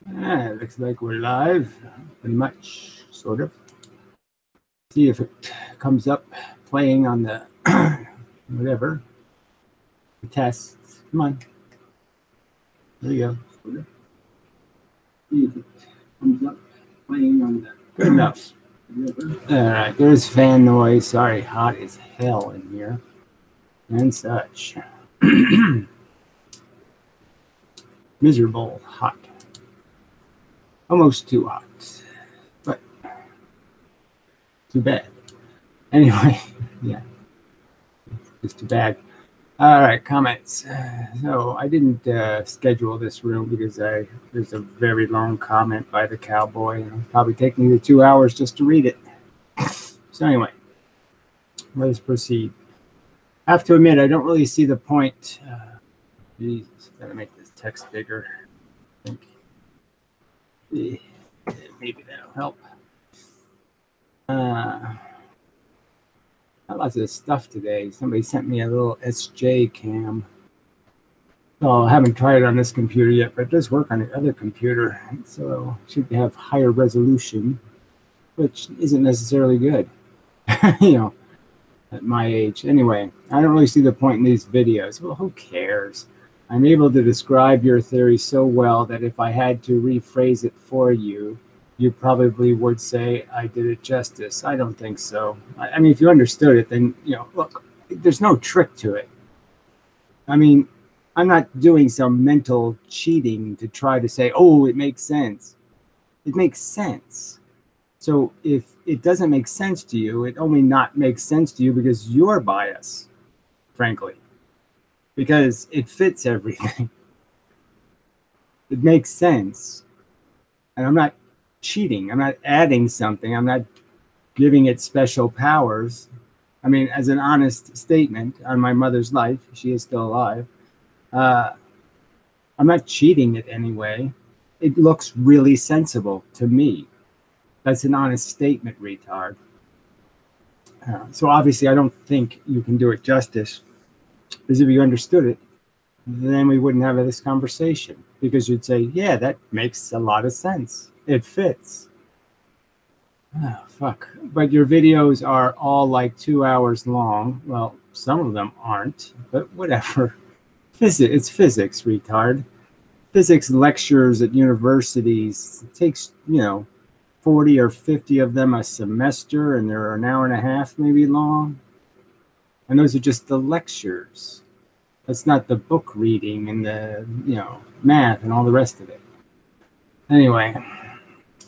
Looks like we're live, pretty much, sort of. See if it comes up playing on the whatever. The test. Come on. There you go. Sort of. See if it comes up playing on the. Good enough. All right, there's fan noise. Sorry, hot as hell in here and such. Miserable hot. Almost too hot, but too bad. Anyway, yeah, it's too bad. All right, comments. So I didn't schedule this room because there's a very long comment by the cowboy. It'll probably take me 2 hours just to read it. So anyway, let us proceed. I have to admit, I don't really see the point. Jesus, gotta make this text bigger. I think. Maybe that'll help. Lots of stuff today. Somebody sent me a little SJ cam. Oh, I haven't tried it on this computer yet, but it does work on the other computer. So it should have higher resolution, which isn't necessarily good, you know, at my age. Anyway, I don't really see the point in these videos. Well, who cares? I'm able to describe your theory so well that if I had to rephrase it for you, you probably would say I did it justice. I don't think so. I mean, if you understood it, then, you know, look, there's no trick to it. I mean, I'm not doing some mental cheating to try to say, oh, it makes sense. It makes sense. So if it doesn't make sense to you, it only not makes sense to you because you're biased, frankly. Because it fits everything. It makes sense. And I'm not cheating. I'm not adding something. I'm not giving it special powers. I mean, as an honest statement on my mother's life, she is still alive. I'm not cheating it anyway. It looks really sensible to me. That's an honest statement, retard. So obviously, I don't think you can do it justice. Because if you understood it, then we wouldn't have this conversation. Because you'd say, yeah, that makes a lot of sense. It fits. Oh, fuck. But your videos are all like 2 hours long. Well, some of them aren't, but whatever. It's physics, retard. Physics lectures at universities, it takes, 40 or 50 of them a semester, and they're an hour and a half maybe long. And those are just the lectures. That's not the book reading and the, math and all the rest of it. Anyway,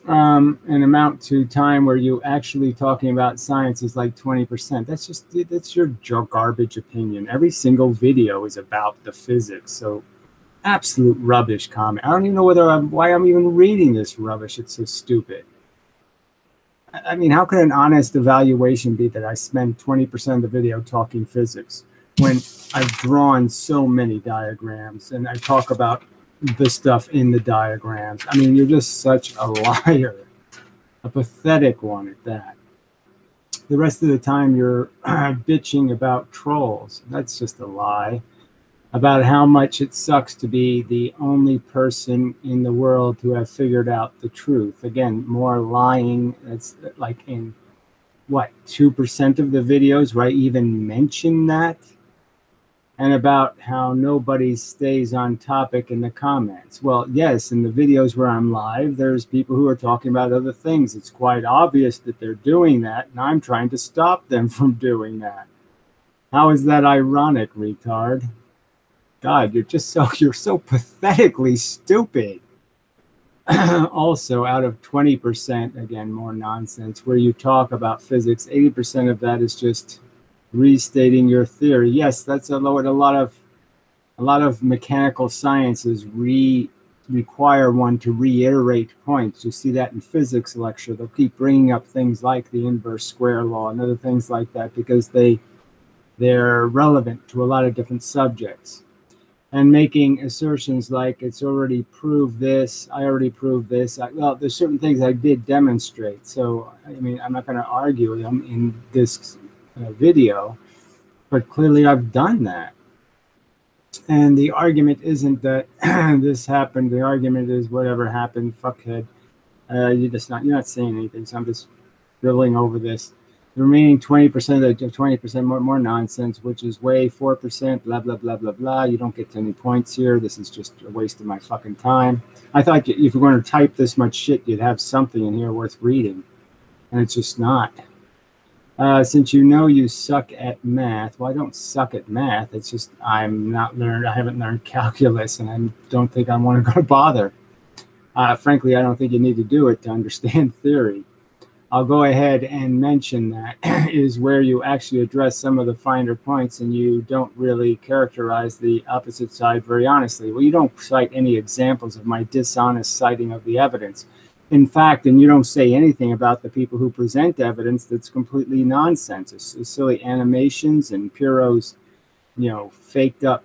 an amount to time where you actually talking about science is like 20%. That's your garbage opinion. Every single video is about the physics. So absolute rubbish comment. I don't even know why I'm even reading this rubbish. It's so stupid. I mean, how could an honest evaluation be that I spend 20% of the video talking physics when I've drawn so many diagrams and I talk about the stuff in the diagrams? I mean, you're just such a liar, a pathetic one at that. The rest of the time you're bitching about trolls. That's just a lie. About how much it sucks to be the only person in the world to have figured out the truth. Again, more lying. It's like in, 2% of the videos where I even mention that? And about how nobody stays on topic in the comments. Well, yes, in the videos where I'm live, there's people who are talking about other things. It's quite obvious that they're doing that, and I'm trying to stop them from doing that. How is that ironic, retard? God, you're so pathetically stupid. Also, out of 20%, again, more nonsense, where you talk about physics, 80% of that is just restating your theory. Yes, that's what a lot of mechanical sciences require one to reiterate points. You see that in physics lecture. They'll keep bringing up things like the inverse square law and other things like that because they're relevant to a lot of different subjects. And making assertions like it's already proved this, I already proved this. Well, there's certain things I did demonstrate. So, I mean, I'm not going to argue them in this video, but clearly I've done that. And the argument isn't that this happened. The argument is whatever happened, fuckhead. You're not saying anything. So I'm just dribbling over this. The remaining 20% of the 20% more nonsense, which is way 4%, blah, blah, blah, blah, blah. You don't get to any points here. This is just a waste of my fucking time. I thought if you're going to type this much shit, you'd have something in here worth reading. And it's just not. Since you know you suck at math, well, I don't suck at math. It's just I haven't learned calculus, and I don't think I want to go bother. Frankly, I don't think you need to do it to understand theory. I'll go ahead and mention that is where you actually address some of the finer points, and you don't really characterize the opposite side very honestly. Well, you don't cite any examples of my dishonest citing of the evidence. In fact, and you don't say anything about the people who present evidence that's completely nonsense. It's silly animations and Piro's, faked up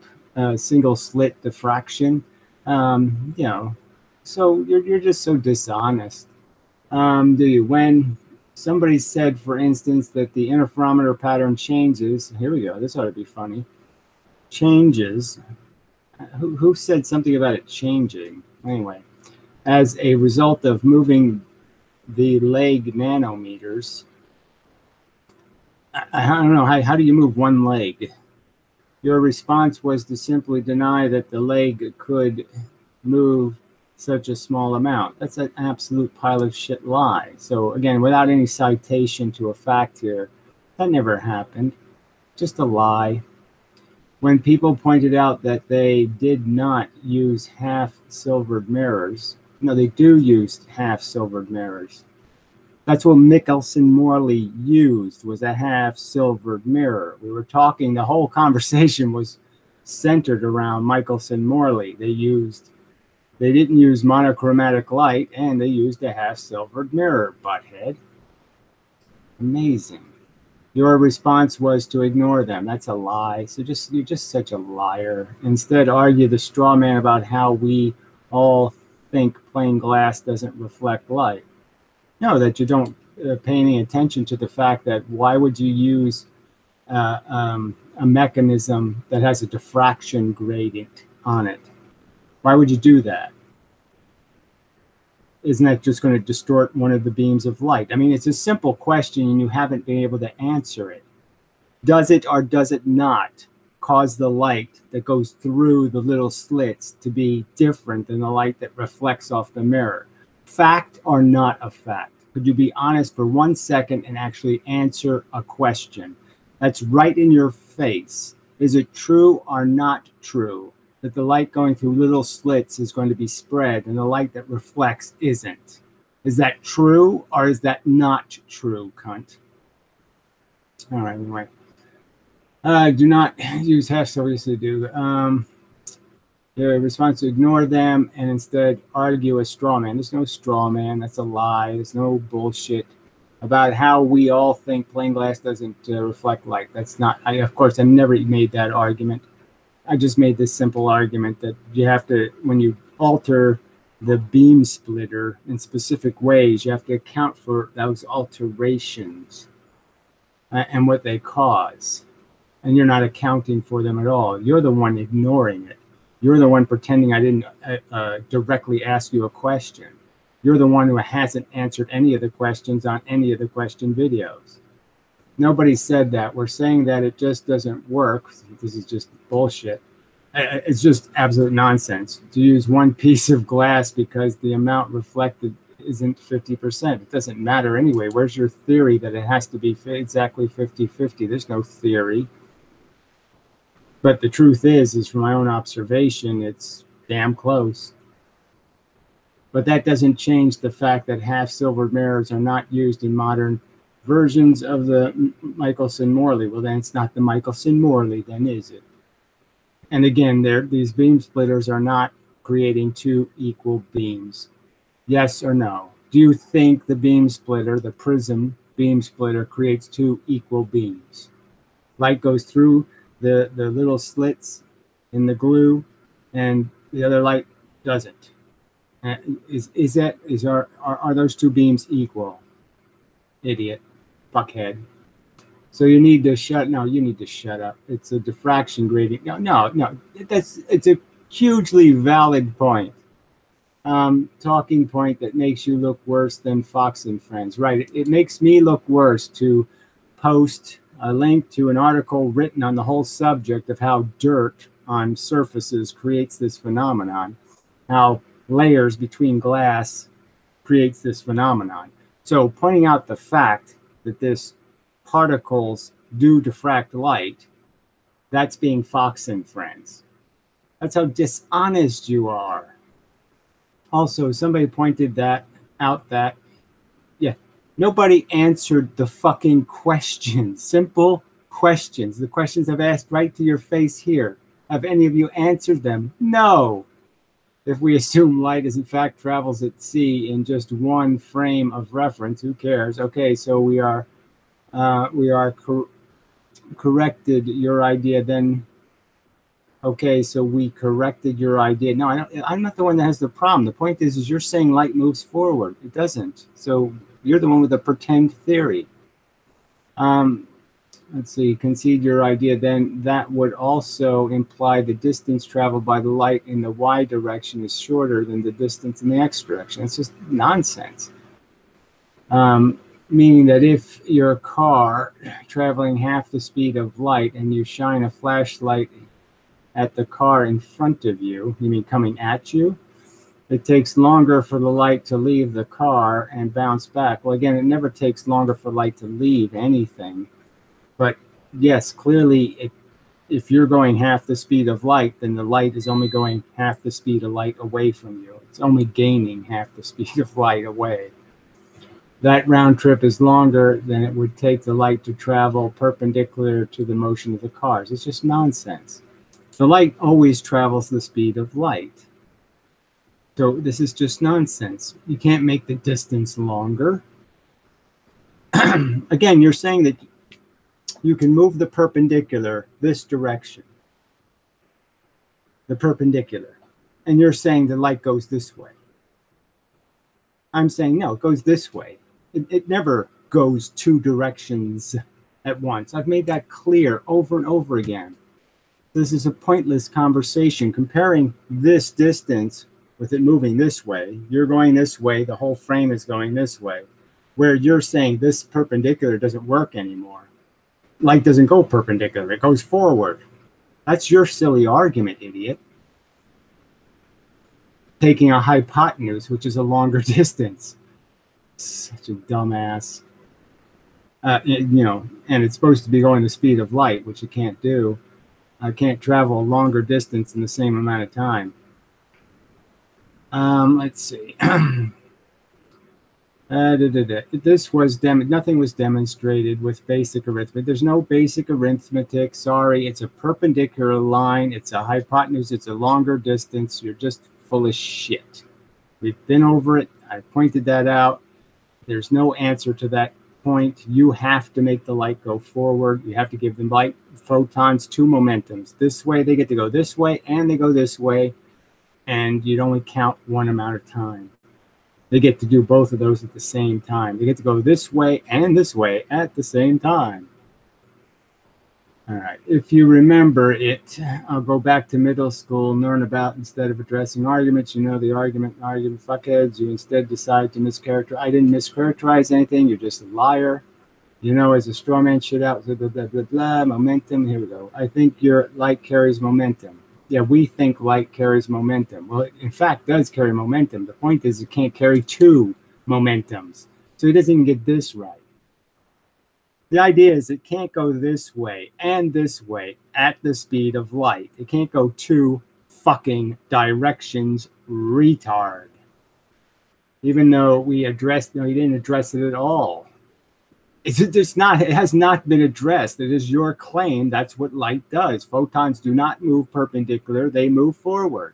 single slit diffraction. So you're just so dishonest. When somebody said, for instance, that the interferometer pattern changes, here we go, this ought to be funny, changes, who said something about it changing? Anyway, as a result of moving the leg nanometers, I don't know, how do you move one leg? Your response was to simply deny that the leg could move such a small amount. That's an absolute pile of shit lie. So again, without any citation to a fact here, that never happened. Just a lie. When people pointed out that they did not use half-silvered mirrors, no, they do use half-silvered mirrors. That's what Michelson-Morley used, was a half-silvered mirror. We were talking, the whole conversation was centered around Michelson-Morley. They didn't use monochromatic light, and they used a half-silvered mirror, butthead. Amazing. Your response was to ignore them. That's a lie. So you're just such a liar. Instead, argue the straw man about how we all think plain glass doesn't reflect light. No, that you don't pay any attention to the fact that why would you use a mechanism that has a diffraction gradient on it? Why would you do that? Isn't that just going to distort one of the beams of light? I mean, it's a simple question and you haven't been able to answer it. Does it or does it not cause the light that goes through the little slits to be different than the light that reflects off the mirror? Fact or not a fact? Could you be honest for 1 second and actually answer a question? That's right in your face. Is it true or not true that the light going through little slits is going to be spread and the light that reflects isn't? Is that true or is that not true, cunt? All right, anyway. Do not use hashtags to do. Your response to ignore them and instead argue a straw man. There's no straw man. That's a lie. There's no bullshit about how we all think plain glass doesn't reflect light. That's not, of course, I never made that argument. I just made this simple argument that you have to, when you alter the beam splitter in specific ways, you have to account for those alterations and what they cause. And you're not accounting for them at all. You're the one ignoring it. You're the one pretending I didn't directly ask you a question. You're the one who hasn't answered any of the questions on any of the question videos. Nobody said that. We're saying that it just doesn't work. This is just bullshit. It's just absolute nonsense to use one piece of glass because the amount reflected isn't 50%. It doesn't matter anyway. Where's your theory that it has to be exactly 50-50? There's no theory. But the truth is from my own observation, it's damn close. But that doesn't change the fact that half-silvered mirrors are not used in modern versions of the Michelson-Morley. Well, then it's not the Michelson-Morley, then is it? And again, these beam splitters are not creating two equal beams. Yes or no? Do you think the beam splitter, the prism beam splitter, creates two equal beams? Light goes through the little slits in the glue, and the other light doesn't. Are those two beams equal? Idiot, fuckhead. So you need to you need to shut up. It's a diffraction gradient. No. It's a hugely valid point. Talking point that makes you look worse than Fox and Friends. Right. It makes me look worse to post a link to an article written on the whole subject of how dirt on surfaces creates this phenomenon, how layers between glass creates this phenomenon. So pointing out the fact that this particles do diffract light, that's being Fox and Friends. That's how dishonest you are. Also, somebody pointed that out that, yeah, nobody answered the fucking questions. Simple questions. The questions I've asked right to your face here. Have any of you answered them? No. If we assume light is in fact travels at sea in just one frame of reference, who cares? Okay, so we are corrected your idea then. Okay, so we corrected your idea. No, I'm not the one that has the problem. The point is you're saying light moves forward. It doesn't. So you're the one with the pretend theory. Let's see, concede your idea, then that would also imply the distance traveled by the light in the y direction is shorter than the distance in the x direction. It's just nonsense. Meaning that if your car traveling half the speed of light and you shine a flashlight at the car in front of you, you mean coming at you, it takes longer for the light to leave the car and bounce back. Well, again, it never takes longer for light to leave anything. But yes, clearly, if you're going half the speed of light, then the light is only going half the speed of light away from you. It's only gaining half the speed of light away. That round trip is longer than it would take the light to travel perpendicular to the motion of the cars. It's just nonsense. The light always travels the speed of light. So this is just nonsense. You can't make the distance longer. Again, you're saying that you can move the perpendicular this direction, the perpendicular, and you're saying the light goes this way. I'm saying no, it goes this way. It never goes two directions at once. I've made that clear over and over again. This is a pointless conversation. Comparing this distance with it moving this way, you're going this way, the whole frame is going this way, where you're saying this perpendicular doesn't work anymore. Light doesn't go perpendicular, it goes forward. That's your silly argument, idiot. Taking a hypotenuse, which is a longer distance. Such a dumbass. You know, and it's supposed to be going the speed of light, which it can't do. I can't travel a longer distance in the same amount of time. Let's see. This was nothing was demonstrated with basic arithmetic. There's no basic arithmetic. Sorry, it's a perpendicular line. It's a hypotenuse. It's a longer distance. You're just full of shit. We've been over it. I pointed that out. There's no answer to that point. You have to make the light go forward. You have to give the light photons two momentums. This way, they get to go this way, and they go this way, and you'd only count one amount of time. They get to do both of those at the same time. They get to go this way and this way at the same time. All right, if you remember it, I'll go back to middle school, learn about instead of addressing arguments, you know the argument fuckheads, you instead decide to mischaracterize. I didn't mischaracterize anything, you're just a liar. You know, as a straw man shit out, blah, blah, blah, blah, blah, momentum, here we go. I think your light carries momentum. Yeah, we think light carries momentum. Well, it in fact does carry momentum. The point is it can't carry two momentums. So it doesn't even get this right. The idea is it can't go this way and this way at the speed of light. It can't go two fucking directions, retard. Even though we addressed, no, you didn't address it at all. It has not been addressed. It is your claim. That's what light does. Photons do not move perpendicular. They move forward.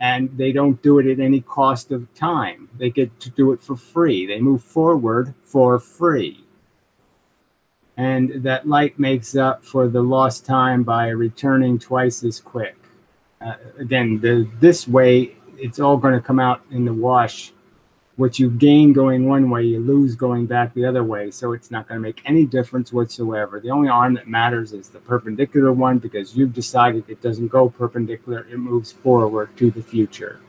And they don't do it at any cost of time. They get to do it for free. They move forward for free. And that light makes up for the lost time by returning twice as quick. Again, this way, it's all going to come out in the wash What you gain going one way, you lose going back the other way. So it's not going to make any difference whatsoever. The only arm that matters is the perpendicular one, because you've decided it doesn't go perpendicular. It moves forward to the future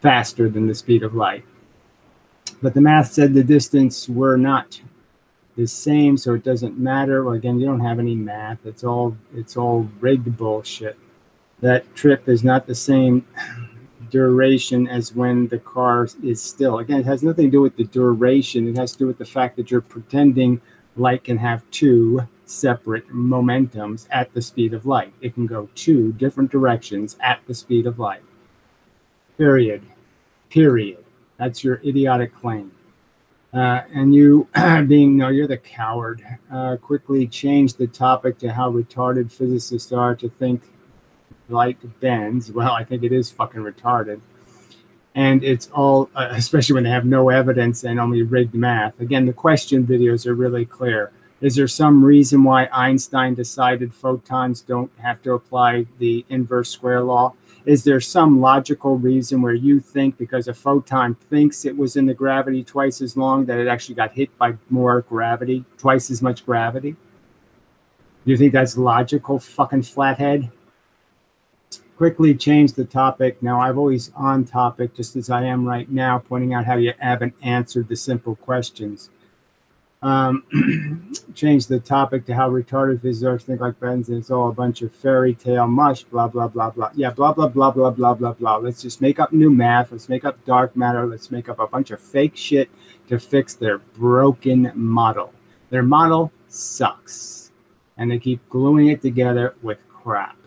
faster than the speed of light. But the math said the distance were not the same, so it doesn't matter. Well, again, you don't have any math. It's all rigged bullshit. That trip is not the same duration as when the car is still. Again, it has nothing to do with the duration. It has to do with the fact that you're pretending light can have two separate momentums at the speed of light. It can go two different directions at the speed of light. Period. That's your idiotic claim. And you, you're the coward, quickly change the topic to how retarded physicists are to think light bends. Well, I think it is fucking retarded. And it's all, especially when they have no evidence and only rigged math. Again, the question videos are really clear. Is there some reason why Einstein decided photons don't have to apply the inverse square law? Is there some logical reason where you think because a photon thinks it was in the gravity twice as long that it actually got hit by more gravity, twice as much gravity? Do you think that's logical, fucking flathead? Quickly change the topic. Now, I'm always on topic, just as I am right now, pointing out how you haven't answered the simple questions. Change the topic to how retarded physicists think like friends, and it's all a bunch of fairy tale mush, blah, blah, blah, blah. Yeah, blah, blah, blah, blah, blah, blah, blah. Let's just make up new math. Let's make up dark matter. Let's make up a bunch of fake shit to fix their broken model. Their model sucks, and they keep gluing it together with crap.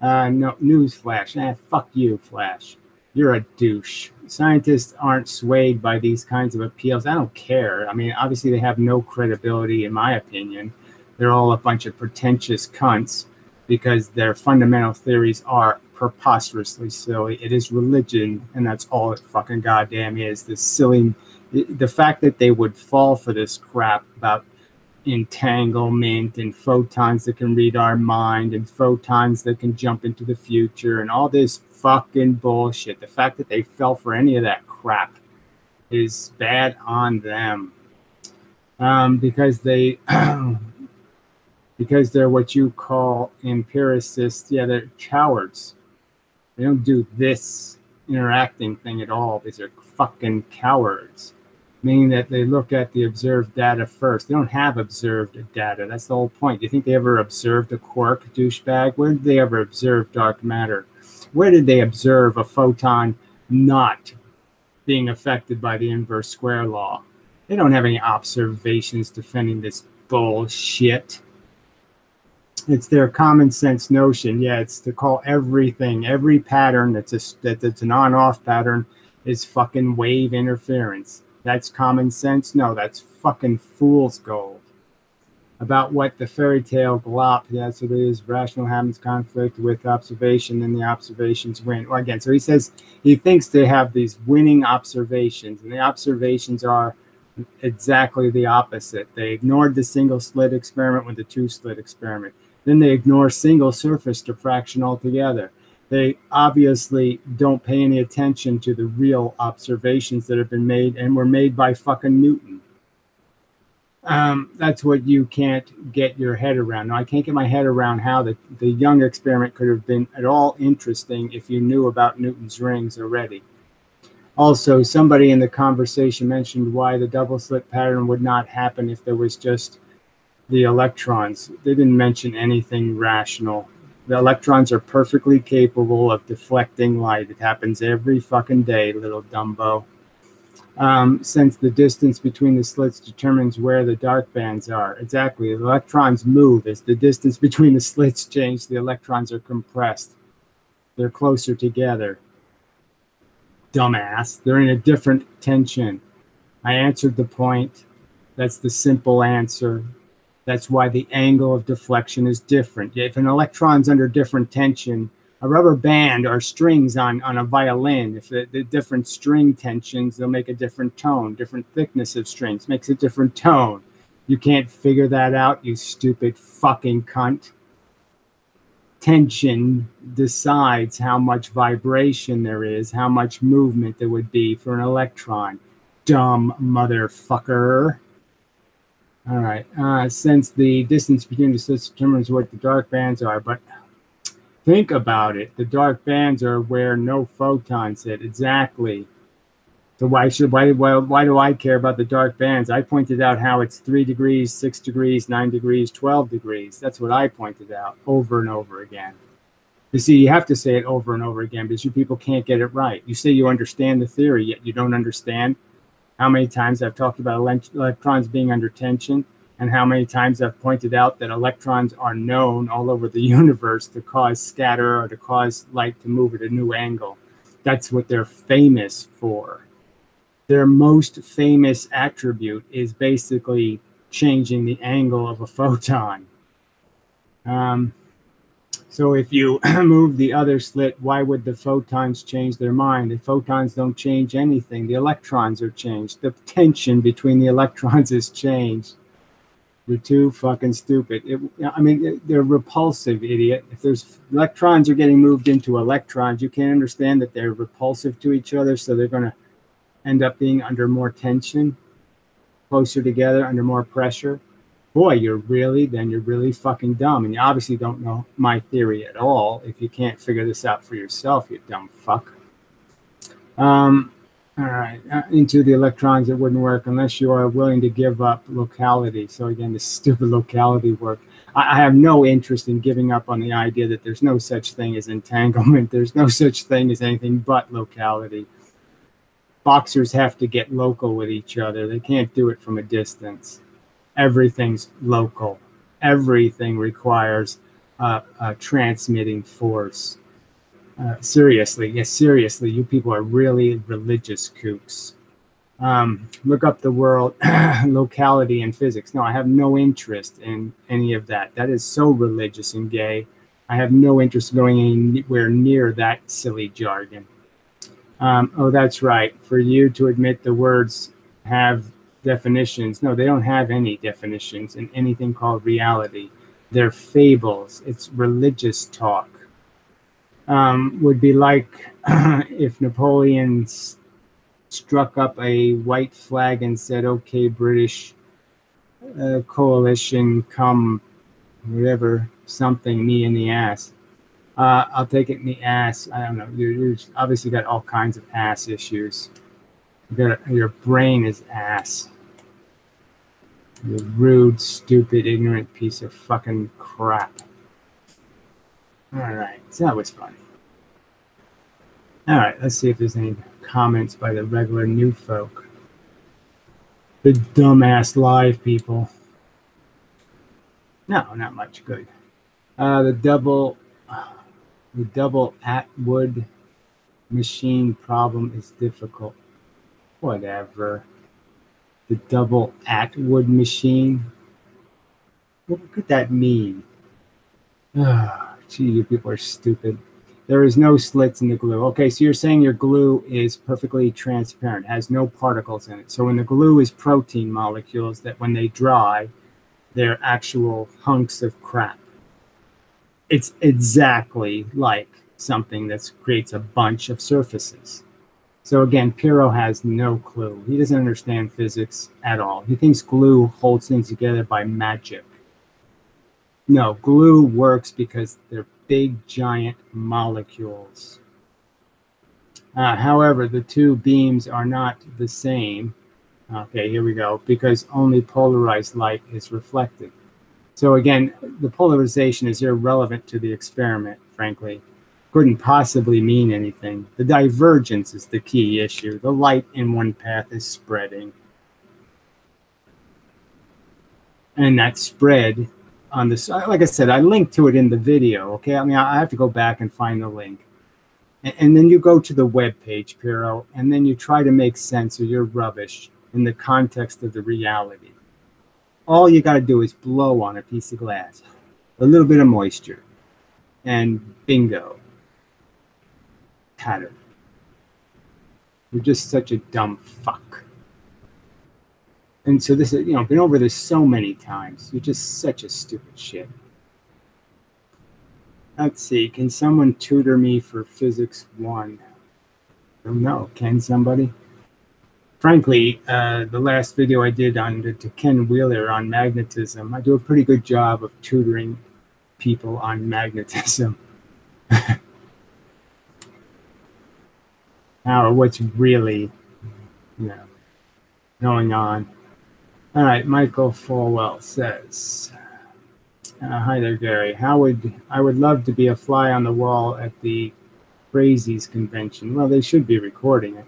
No, news flash. Fuck you, Flash. You're a douche. Scientists aren't swayed by these kinds of appeals. I don't care. I mean, obviously they have no credibility, in my opinion. They're all a bunch of pretentious cunts because their fundamental theories are preposterously silly. It is religion, and that's all it fucking goddamn is. This silly, the fact that they would fall for this crap about entanglement and photons that can read our mind and photons that can jump into the future and all this fucking bullshit. The fact that they fell for any of that crap is bad on them, because they because they're what you call empiricists. Yeah, they're cowards. They don't do this interacting thing at all. These are fucking cowards. Meaning that they look at the observed data first. They don't have observed data. That's the whole point. Do you think they ever observed a quark, douchebag? Where did they ever observe dark matter? Where did they observe a photon not being affected by the inverse square law? They don't have any observations defending this bullshit. It's their common sense notion. Yeah, it's to call everything, every pattern that's an on-off pattern is fucking wave interference. That's common sense? No, that's fucking fool's gold. About what the fairy tale glop, yes, it is. Rational happens conflict with observation, and the observations win. Well, again, so he says he thinks they have these winning observations, and the observations are exactly the opposite. They ignored the single slit experiment with the two slit experiment. Then they ignore single surface diffraction altogether. They obviously don't pay any attention to the real observations that have been made and were made by fucking Newton. That's what you can't get your head around. Now, I can't get my head around how the Young experiment could have been at all interesting if you knew about Newton's rings already. Also, somebody in the conversation mentioned why the double slit pattern would not happen if there was just the electrons. They didn't mention anything rational. The electrons are perfectly capable of deflecting light. It happens every fucking day, little Dumbo. Since the distance between the slits determines where the dark bands are. Exactly. The electrons move. As the distance between the slits change, the electrons are compressed. They're closer together. Dumbass. They're in a different tension. I answered the point. That's the simple answer. That's why the angle of deflection is different. If an electron's under different tension, a rubber band or strings on a violin, if the different string tensions, they'll make a different tone. Different thickness of strings makes a different tone. You can't figure that out, you stupid fucking cunt. tension decides how much vibration there is, how much movement there would be for an electron. Dumb motherfucker. All right. Since the distance between the slits determines what the dark bands are, but think about it. The dark bands are where no photons hit. Exactly. So why do I care about the dark bands? I pointed out how it's 3 degrees, 6 degrees, 9 degrees, 12 degrees. That's what I pointed out over and over again. You see, you have to say it over and over again because you people can't get it right. You say you understand the theory, yet you don't understand how many times I've talked about electrons being under tension and how many times I've pointed out that electrons are known all over the universe to cause scatter or to cause light to move at a new angle. That's what they're famous for. Their most famous attribute is basically changing the angle of a photon. So if you move the other slit, why would the photons change their mind? The photons don't change anything. The electrons are changed. The tension between the electrons is changed. You're too fucking stupid. I mean, they're repulsive, idiot. If there's electrons are getting moved into electrons, you can't understand that they're repulsive to each other, so they're going to end up being under more tension, closer together, under more pressure. Boy, you're really fucking dumb. And you obviously don't know my theory at all if you can't figure this out for yourself, you dumb fuck. All right, into the electrons, it wouldn't work unless you are willing to give up locality. So again, this stupid locality work. I have no interest in giving up on the idea that there's no such thing as entanglement. There's no such thing as anything but locality. Boxers have to get local with each other. They can't do it from a distance. Everything's local. Everything requires a transmitting force. Seriously, yes, seriously, you people are really religious kooks. Look up the word locality in physics. No, I have no interest in any of that. That is so religious and gay. I have no interest in going anywhere near that silly jargon. Oh, that's right. For you to admit the words have definitions. No, they don't have any definitions in anything called reality. They're fables. It's religious talk. Would be like if Napoleon struck up a white flag and said, okay, British coalition, come, whatever, something, me in the ass. I'll take it in the ass. I don't know. You've obviously got all kinds of ass issues. Your brain is ass. You rude, stupid, ignorant piece of fucking crap. All right, so that was fun. All right, let's see if there's any comments by the regular new folk. The dumbass live people. No, not much good. The double Atwood machine problem is difficult. Whatever. The double Atwood machine? What could that mean? Oh, gee, you people are stupid. There is no slits in the glue. Okay, so you're saying your glue is perfectly transparent, has no particles in it. So when the glue is protein molecules that when they dry, they're actual hunks of crap. It's exactly like something that creates a bunch of surfaces. So again, Piero has no clue. He doesn't understand physics at all. He thinks glue holds things together by magic. No, glue works because they're big, giant molecules. However, the two beams are not the same. Okay, here we go. Because only polarized light is reflected. So again, the polarization is irrelevant to the experiment, frankly. Couldn't possibly mean anything. The divergence is the key issue. The light in one path is spreading. And that spread on the side, like I said, I linked to it in the video, okay? I mean, I have to go back and find the link. And then you go to the web page, Piero, and then you try to make sense of your rubbish in the context of the reality. All you got to do is blow on a piece of glass, a little bit of moisture, and bingo. Pattern. You're just such a dumb fuck. And so this is, been over this so many times. You're just such a stupid shit. Let's see. Can someone tutor me for Physics 1? I don't know. Can somebody? Frankly, the last video I did to Ken Wheeler on magnetism, I do a pretty good job of tutoring people on magnetism. Or what's really, going on. All right, Michael Falwell says, hi there, Gary. I would love to be a fly on the wall at the Crazies convention. Well, they should be recording it.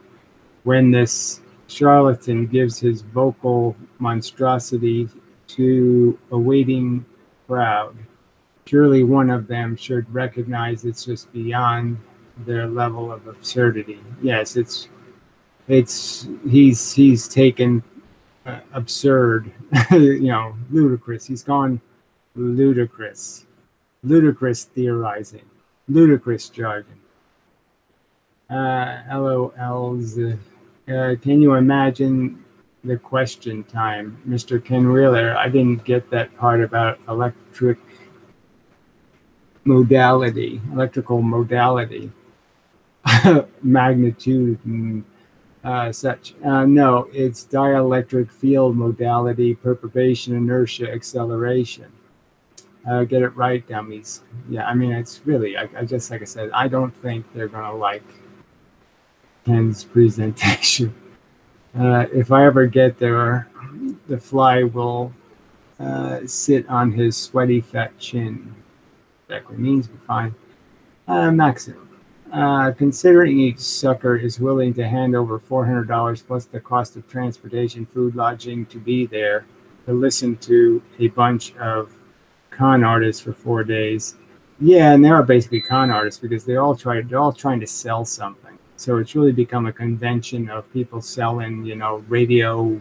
When this charlatan gives his vocal monstrosity to a waiting crowd, surely one of them should recognize it's just beyond their level of absurdity. Yes, he's taken absurd, ludicrous. He's gone ludicrous theorizing, ludicrous jargon. LOLs. Can you imagine the question time, Mr. Ken Wheeler? I didn't get that part about electrical modality, magnitude, and such. No, it's dielectric field modality, perturbation, inertia, acceleration. Get it right, dummies. Yeah, I mean, it's really, I just, like I said, I don't think they're going to like Ken's presentation. If I ever get there, the fly will sit on his sweaty fat chin. Exactly means be fine. Maximum. Considering each sucker is willing to hand over $400 plus the cost of transportation, food, lodging to be there to listen to a bunch of con artists for 4 days. Yeah, and they are basically con artists because they're all trying to sell something. So it's really become a convention of people selling, radio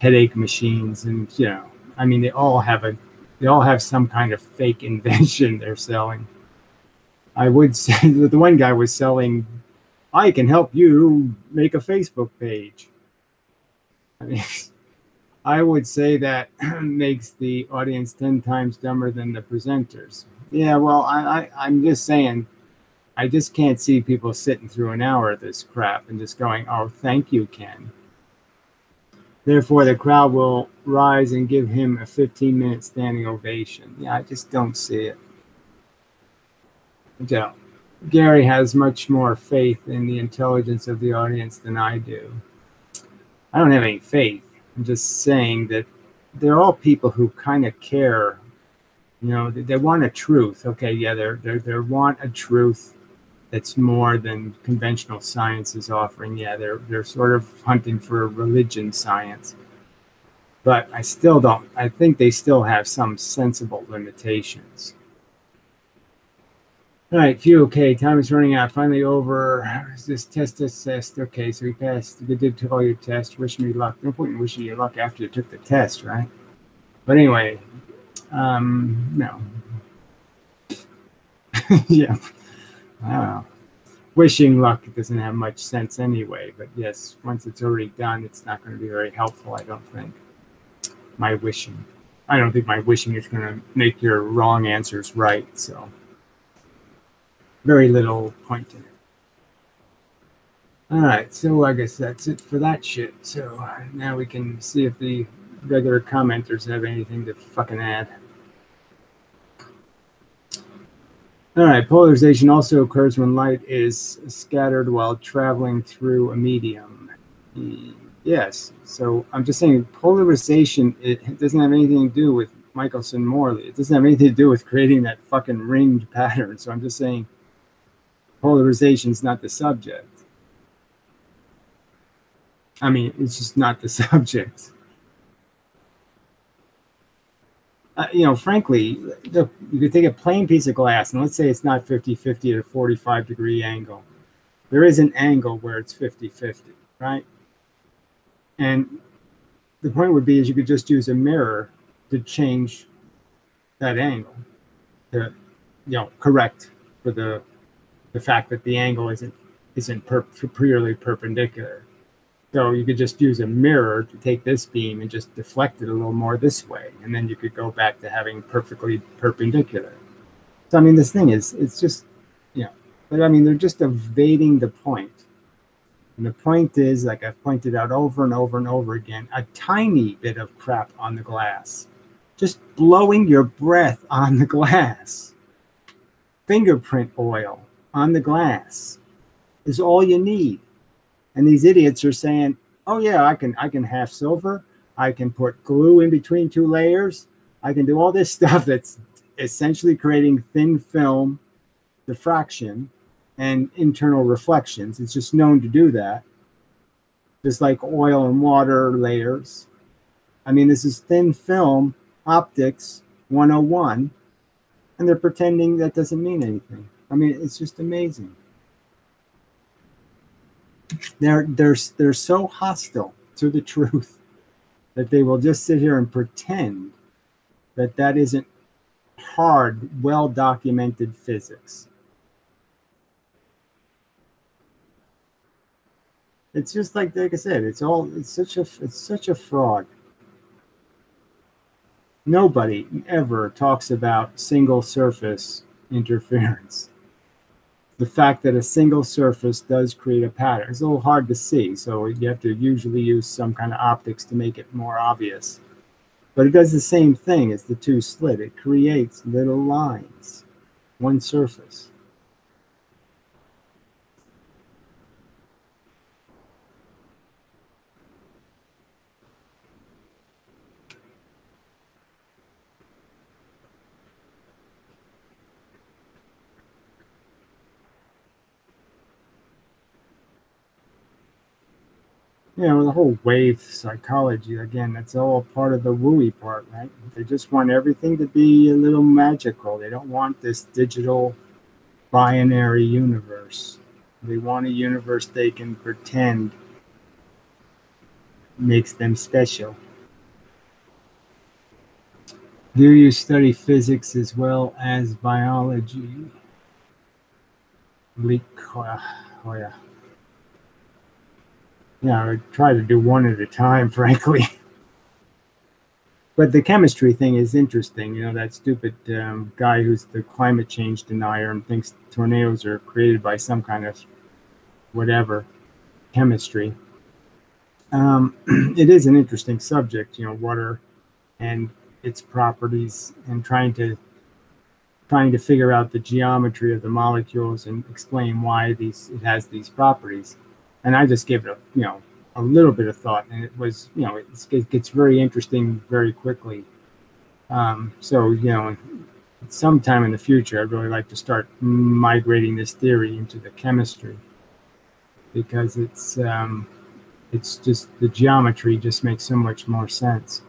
headache machines, and I mean, they all have some kind of fake invention they're selling. I would say that the one guy was selling, I can help you make a Facebook page. I mean, I would say that makes the audience 10 times dumber than the presenters. Yeah, well, I'm just saying, I just can't see people sitting through an hour of this crap and just going, oh, thank you, Ken. Therefore, the crowd will rise and give him a 15-minute standing ovation. Yeah, I just don't see it. Yeah. Gary has much more faith in the intelligence of the audience than I do. I don't have any faith. I'm just saying that they're all people who kind of care. They want a truth. Okay, yeah, they want a truth that's more than conventional science is offering. Yeah, they're sort of hunting for a religion science. But I think they still have some sensible limitations. All right, phew, okay, time is running out. Finally over. This test. Okay, so we passed. You did all your tests. Wish me luck. No point in wishing you luck after you took the test, right? But anyway, no. Yeah. Wow. Wishing luck doesn't have much sense anyway, but yes, once it's already done, it's not going to be very helpful, I don't think. I don't think my wishing is going to make your wrong answers right, so very little point in it. All right, so I guess that's it for that shit. So now we can see if the regular commenters have anything to fucking add. All right, polarization also occurs when light is scattered while traveling through a medium. Yes, so I'm just saying polarization, it doesn't have anything to do with Michelson-Morley. It doesn't have anything to do with creating that fucking ringed pattern. So I'm just saying polarization is not the subject. I mean, it's just not the subject. Frankly, look, you could take a plain piece of glass, and let's say it's not 50-50 at a 45-degree angle. There is an angle where it's 50-50, right? And the point would be is you could just use a mirror to change that angle, to correct for the fact that the angle isn't purely perpendicular. So you could just use a mirror to take this beam and just deflect it a little more this way. And then you could go back to having perfectly perpendicular. So, I mean, this thing is, it's just, you know, but I mean, they're just evading the point. And the point is, like I've pointed out over and over and over again, a tiny bit of crap on the glass. Just blowing your breath on the glass. Fingerprint oil on the glass is all you need. And these idiots are saying, oh yeah, I can half silver. I can put glue in between two layers. I can do all this stuff that's essentially creating thin film diffraction and internal reflections. It's just known to do that. Just like oil and water layers. I mean, this is thin film optics 101, and they're pretending that doesn't mean anything. I mean, it's just amazing. They're so hostile to the truth that they will just sit here and pretend that that isn't hard, well-documented physics. It's just like I said, it's such a fraud. Nobody ever talks about single surface interference. The fact that a single surface does create a pattern. It's a little hard to see, so you have to usually use some kind of optics to make it more obvious. But it does the same thing as the two slit. It creates little lines, one surface. You know, the whole wave psychology, again, that's all part of the wooey part, right? They just want everything to be a little magical. They don't want this digital binary universe. They want a universe they can pretend makes them special. Do you study physics as well as biology? Oh yeah. Yeah, I would try to do one at a time, frankly. But the chemistry thing is interesting. You know, that stupid guy who's the climate change denier and thinks tornadoes are created by some kind of whatever chemistry. It is an interesting subject, you know, water and its properties, and trying to figure out the geometry of the molecules and explain why it has these properties. And I just gave it a little bit of thought, and it was, you know, it gets very interesting very quickly. So, you know, sometime in the future, I'd really like to start migrating this theory into the chemistry, because it's just the geometry just makes so much more sense.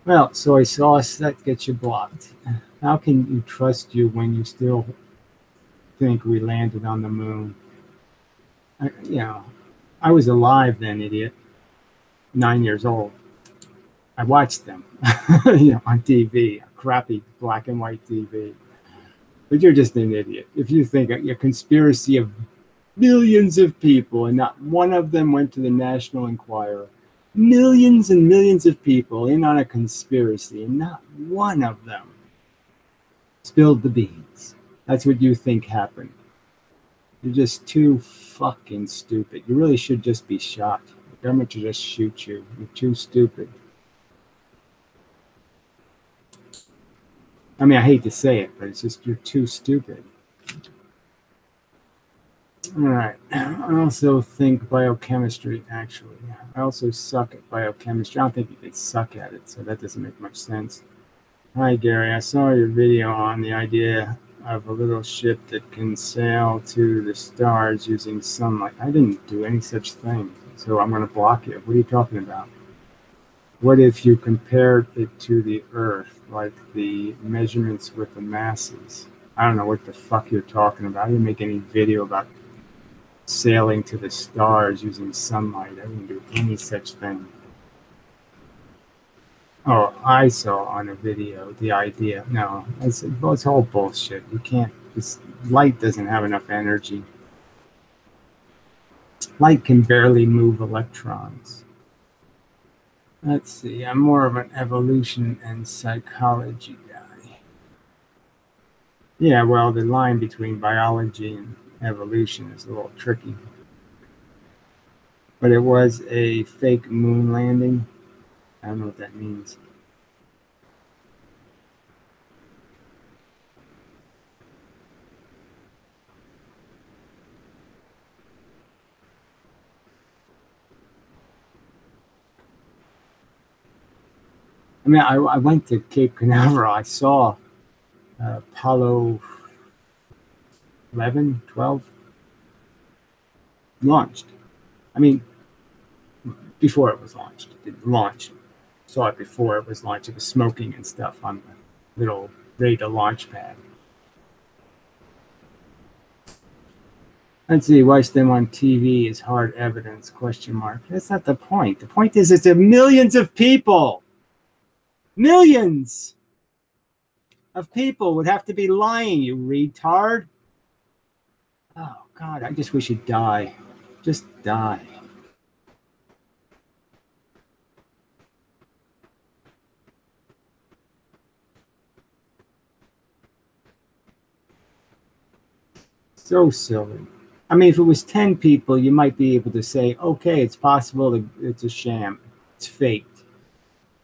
Well, soy sauce, that gets you blocked. How can you trust you when you still think we landed on the moon? You know, I was alive then, idiot. 9 years old. I watched them, you know, on TV, crappy black and white TV. But you're just an idiot if you think a conspiracy of millions of people and not one of them went to the National Enquirer. Millions and millions of people in on a conspiracy, and not one of them spilled the beans. That's what you think happened. You're just too fucking stupid. You really should just be shot. The government should just shoot you. You're too stupid. I mean, I hate to say it, but it's just you're too stupid. All right. I also think biochemistry, actually. I also suck at biochemistry. I don't think you could suck at it, so that doesn't make much sense. Hi, Gary. I saw your video on the idea of a little ship that can sail to the stars using sunlight. I didn't do any such thing, so I'm going to block it. What are you talking about? What if you compared it to the Earth, like the measurements with the masses? I don't know what the fuck you're talking about. I didn't make any video about sailing to the stars using sunlight. I didn't do any such thing. Oh, I saw on a video the idea. No, it's all bullshit. You can't, this light doesn't have enough energy. Light can barely move electrons. Let's see, I'm more of an evolution and psychology guy. Yeah, well, the line between biology and evolution is a little tricky. But it was a fake moon landing. I don't know what that means. I mean, I went to Cape Canaveral. I saw Apollo 11, 12 launched. I mean, before it was launched. It launched. Saw it before it was launched. It was smoking and stuff on the little ready to launch pad. Let's see, watch them on TV is hard evidence, question mark. That's not the point. The point is it's a millions of people. Millions of people would have to be lying, you retard. Oh, God, I just wish you'd die. Just die. So silly. I mean, if it was 10 people, you might be able to say, okay, it's possible it's a sham. It's faked.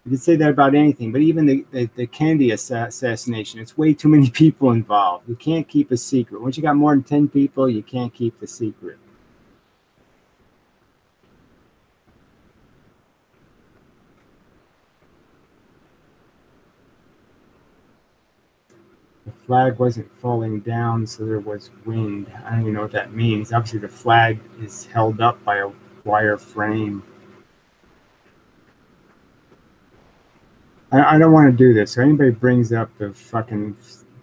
You could say that about anything, but even the Kennedy assassination, it's way too many people involved. You can't keep a secret. Once you got more than 10 people, you can't keep the secret. The flag wasn't falling down, so there was wind. I don't even know what that means. Obviously, the flag is held up by a wire frame. I don't want to do this. So anybody brings up the fucking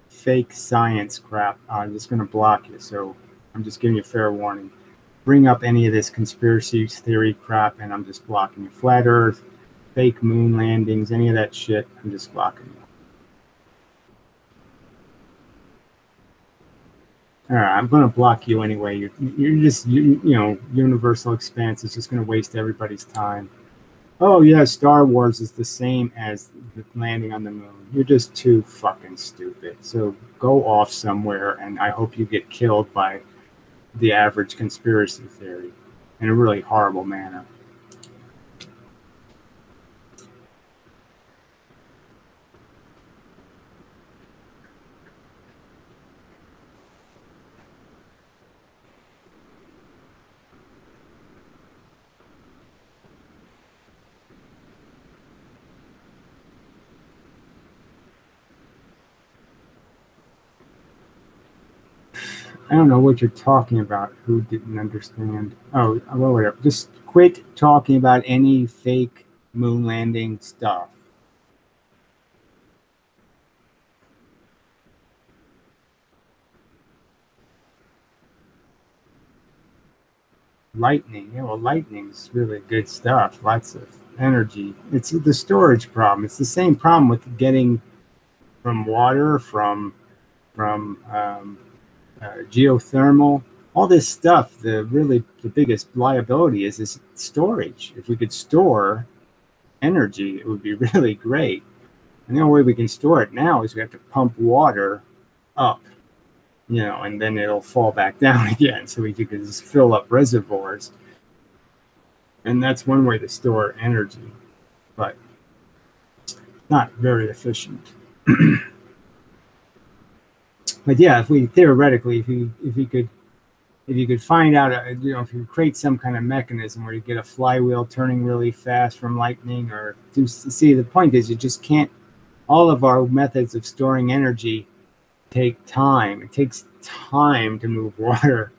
fake science crap, I'm just going to block you. So I'm just giving you a fair warning. Bring up any of this conspiracy theory crap, and I'm just blocking you. Flat Earth, fake moon landings, any of that shit, I'm just blocking you. All right, I'm going to block you anyway. You're just, you know, universal expanse is just going to waste everybody's time. Oh, yeah, Star Wars is the same as the landing on the moon. You're just too fucking stupid. So go off somewhere, and I hope you get killed by the average conspiracy theory in a really horrible manner. I don't know what you're talking about. Who didn't understand? Oh, well, whatever. Just quit talking about any fake moon landing stuff. Lightning. Yeah, well, lightning's really good stuff. Lots of energy. It's the storage problem. It's the same problem with getting from water, from geothermal, all this stuff. The biggest liability is storage. If we could store energy, it would be really great. And the only way we can store it now is we have to pump water up, you know, and then it'll fall back down again. So we can just fill up reservoirs. And that's one way to store energy, but not very efficient. But yeah, if we theoretically, if you could find out, you know, if you create some kind of mechanism where you get a flywheel turning really fast from lightning, or to see, the point is you just can't. All of our methods of storing energy take time. It takes time to move water,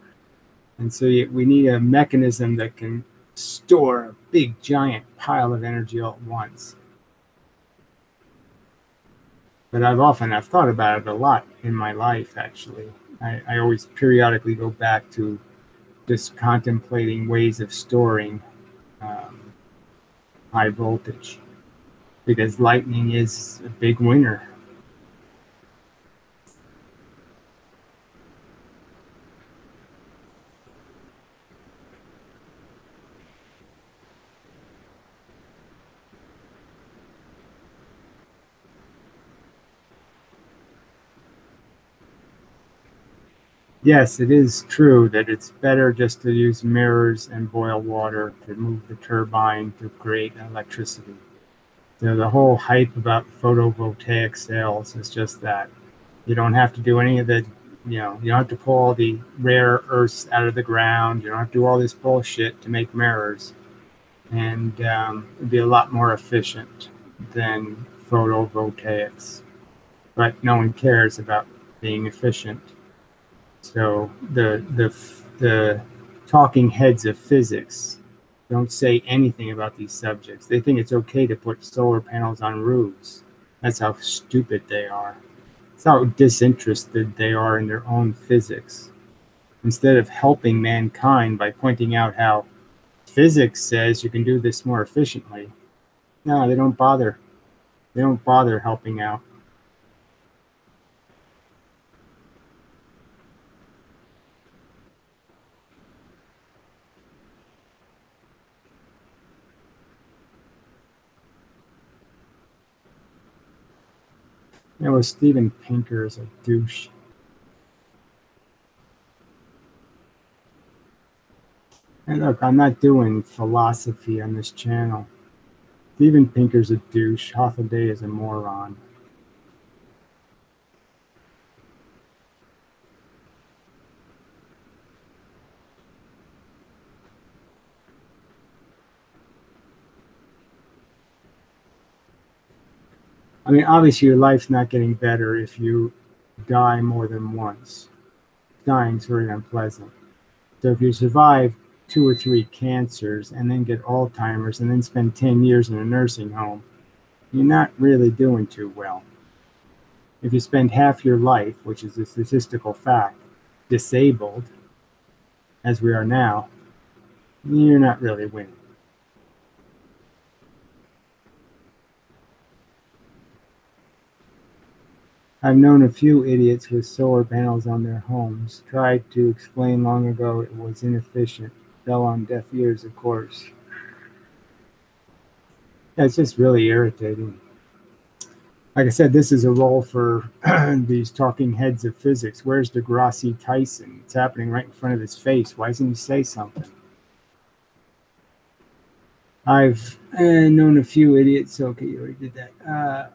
and so we need a mechanism that can store a big giant pile of energy all at once. But I've thought about it a lot in my life, actually. I always periodically go back to just contemplating ways of storing um, high voltage, because lightning is a big winner. Yes, it is true that it's better just to use mirrors and boil water to move the turbine to create electricity. So the whole hype about photovoltaic cells is just that. You don't have to do any of the, you don't have to pull all the rare earths out of the ground. You don't have to do all this bullshit to make mirrors. And it'd be a lot more efficient than photovoltaics. But no one cares about being efficient. So the talking heads of physics don't say anything about these subjects. They think it's okay to put solar panels on roofs. That's how stupid they are. It's how disinterested they are in their own physics. Instead of helping mankind by pointing out how physics says you can do this more efficiently, no, they don't bother. They don't bother helping out. Steven Pinker is a douche. And look, I'm not doing philosophy on this channel. Steven Pinker's a douche. Hoffaday is a moron. I mean, obviously, your life's not getting better if you die more than once. Dying's very unpleasant. So if you survive 2 or 3 cancers and then get Alzheimer's and then spend 10 years in a nursing home, you're not really doing too well. If you spend half your life, which is a statistical fact, disabled, as we are now, you're not really winning. I've known a few idiots with solar panels on their homes. Tried to explain long ago it was inefficient. Fell on deaf ears, of course. Yeah, it's just really irritating. Like I said, this is a role for these talking heads of physics. Where's Degrassi Tyson? It's happening right in front of his face. Why doesn't he say something? I've known a few idiots. Okay, you already did that.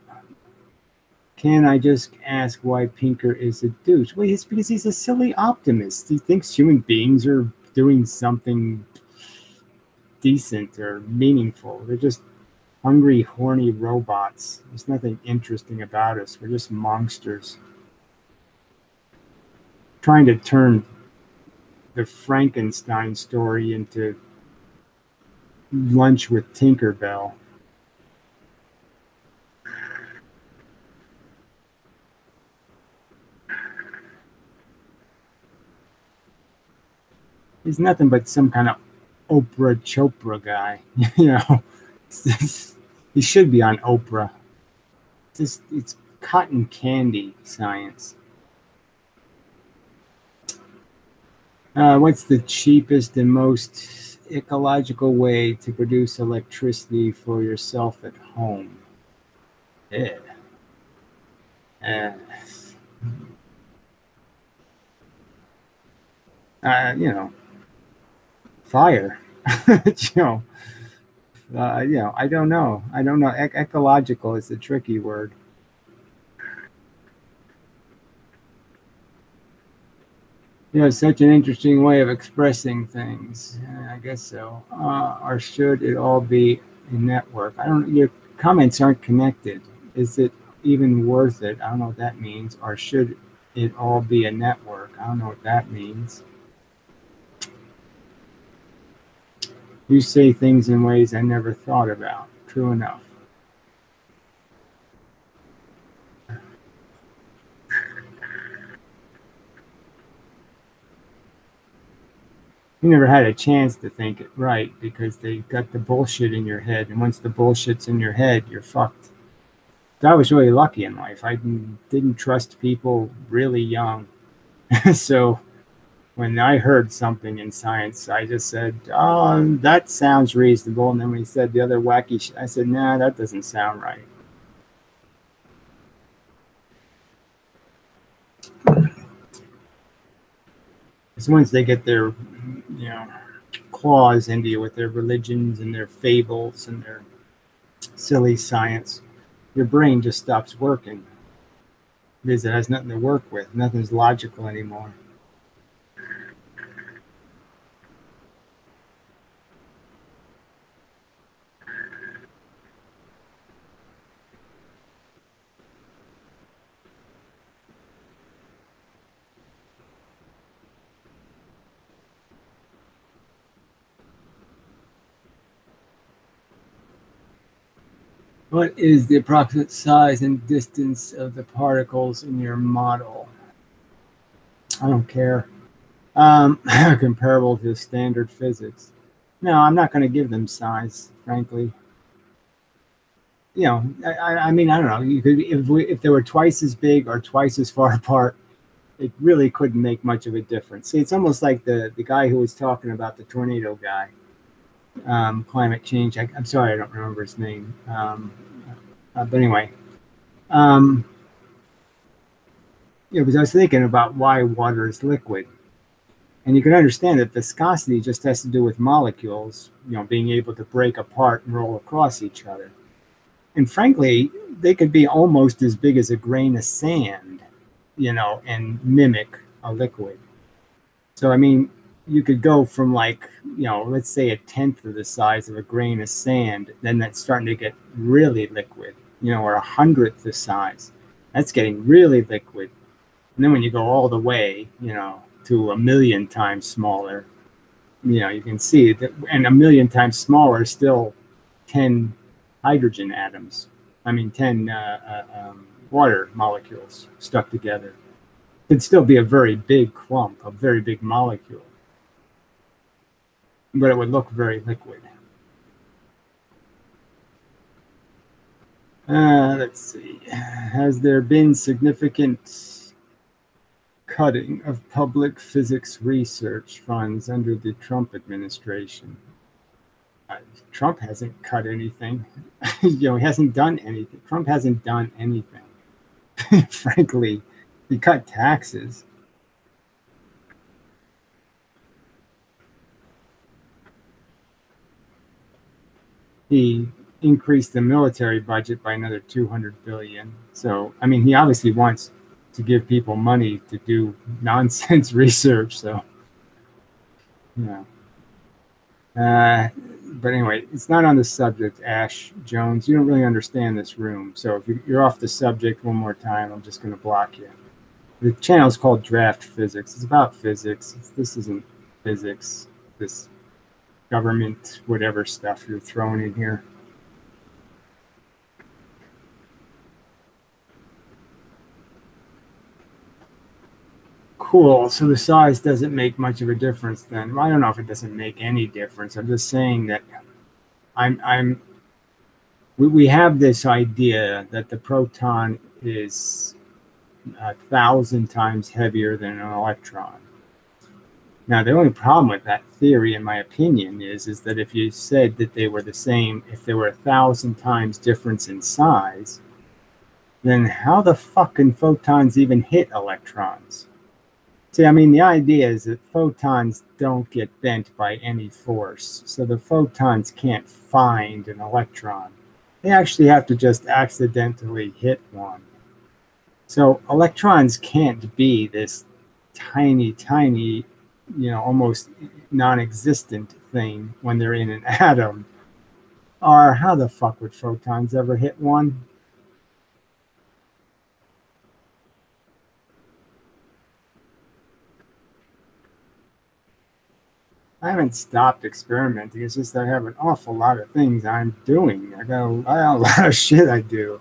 Can I just ask why Pinker is a douche? Well, it's because he's a silly optimist. He thinks human beings are doing something decent or meaningful. They're just hungry, horny robots. There's nothing interesting about us. We're just monsters. Trying to turn the Frankenstein story into lunch with Tinkerbell. He's nothing but some kind of Oprah Chopra guy. He should be on Oprah. It's cotton candy science. What's the cheapest and most ecological way to produce electricity for yourself at home? Yeah. Uh, fire. I don't know. Ecological is a tricky word. Such an interesting way of expressing things. I guess so. Or should it all be a network? I don't. Your comments aren't connected. Is it even worth it? I don't know what that means. Or should it all be a network? I don't know what that means. You say things in ways I never thought about. True enough. You never had a chance to think it right because they got the bullshit in your head. And once the bullshit's in your head, you're fucked. I was really lucky in life. I didn't trust people really young. So when I heard something in science, I just said, oh, that sounds reasonable. And then when he said the other wacky shit, I said, nah, that doesn't sound right. Because once they get their, you know, claws into you with their religions and their fables and their silly science, your brain just stops working because it has nothing to work with. Nothing's logical anymore. What is the approximate size and distance of the particles in your model? I don't care. Comparable to standard physics. No, I'm not going to give them size, frankly. You know, I mean, I don't know. You could, if they were twice as big or twice as far apart, it really couldn't make much of a difference. See, it's almost like the guy who was talking about the tornado guy, climate change. I'm sorry, I don't remember his name. But anyway, because I was thinking about why water is liquid. And you can understand that viscosity just has to do with molecules, being able to break apart and roll across each other. And frankly, they could be almost as big as a grain of sand, and mimic a liquid. So, I mean, you could go from let's say 1/10 of the size of a grain of sand, then that's starting to get really liquid, or 100th the size. That's getting really liquid. And then when you go all the way, to 1,000,000 times smaller, you can see that, and 1,000,000 times smaller is still 10 hydrogen atoms. 10 water molecules stuck together. It'd still be a very big clump, a very big molecule, but it would look very liquid. Let's see. Has there been significant cutting of public physics research funds under the Trump administration? Trump hasn't cut anything. He hasn't done anything. Trump hasn't done anything. Frankly, he cut taxes. He increased the military budget by another $200 billion. So, he obviously wants to give people money to do nonsense research. So, but anyway, it's not on the subject, Ash Jones. You don't really understand this room. So if you're off the subject one more time, I'm just going to block you. The channel is called Draft Physics. It's about physics. This isn't physics. This government, whatever stuff you're throwing in here. Cool. So the size doesn't make much of a difference then. Well, I don't know if it doesn't make any difference. I'm just saying that we have this idea that the proton is 1,000 times heavier than an electron. Now, the only problem with that theory, in my opinion, is that if you said that they were the same, if they were 1,000 times difference in size, then how the fuck can photons even hit electrons? See, the idea is that photons don't get bent by any force. So the photons can't find an electron. They actually have to just accidentally hit one. So electrons can't be this tiny, tiny, almost non-existent thing when they're in an atom. Or how the fuck would photons ever hit one? I haven't stopped experimenting. It's just I have an awful lot of things I'm doing. I got a lot of shit I do.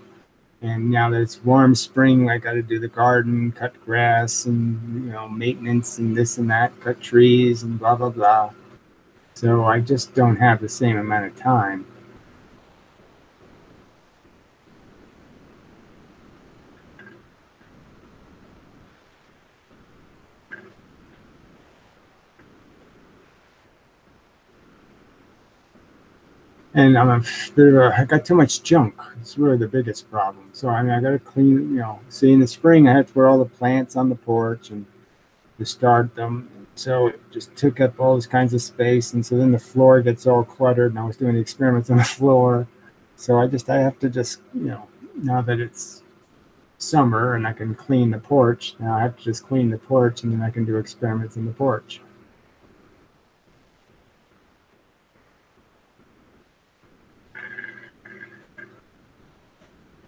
And now that it's warm spring, I got to do the garden, cut grass, and maintenance and this and that, cut trees and blah blah blah. So I just don't have the same amount of time. And I got too much junk. It's really the biggest problem. So I got to clean. See, in the spring, I have to put all the plants on the porch and to start them. So it just took up all this kinds of space. And so then the floor gets all cluttered, and I was doing the experiments on the floor. So I have to just, now that it's summer and I can clean the porch, now I have to just clean the porch, and then I can do experiments in the porch.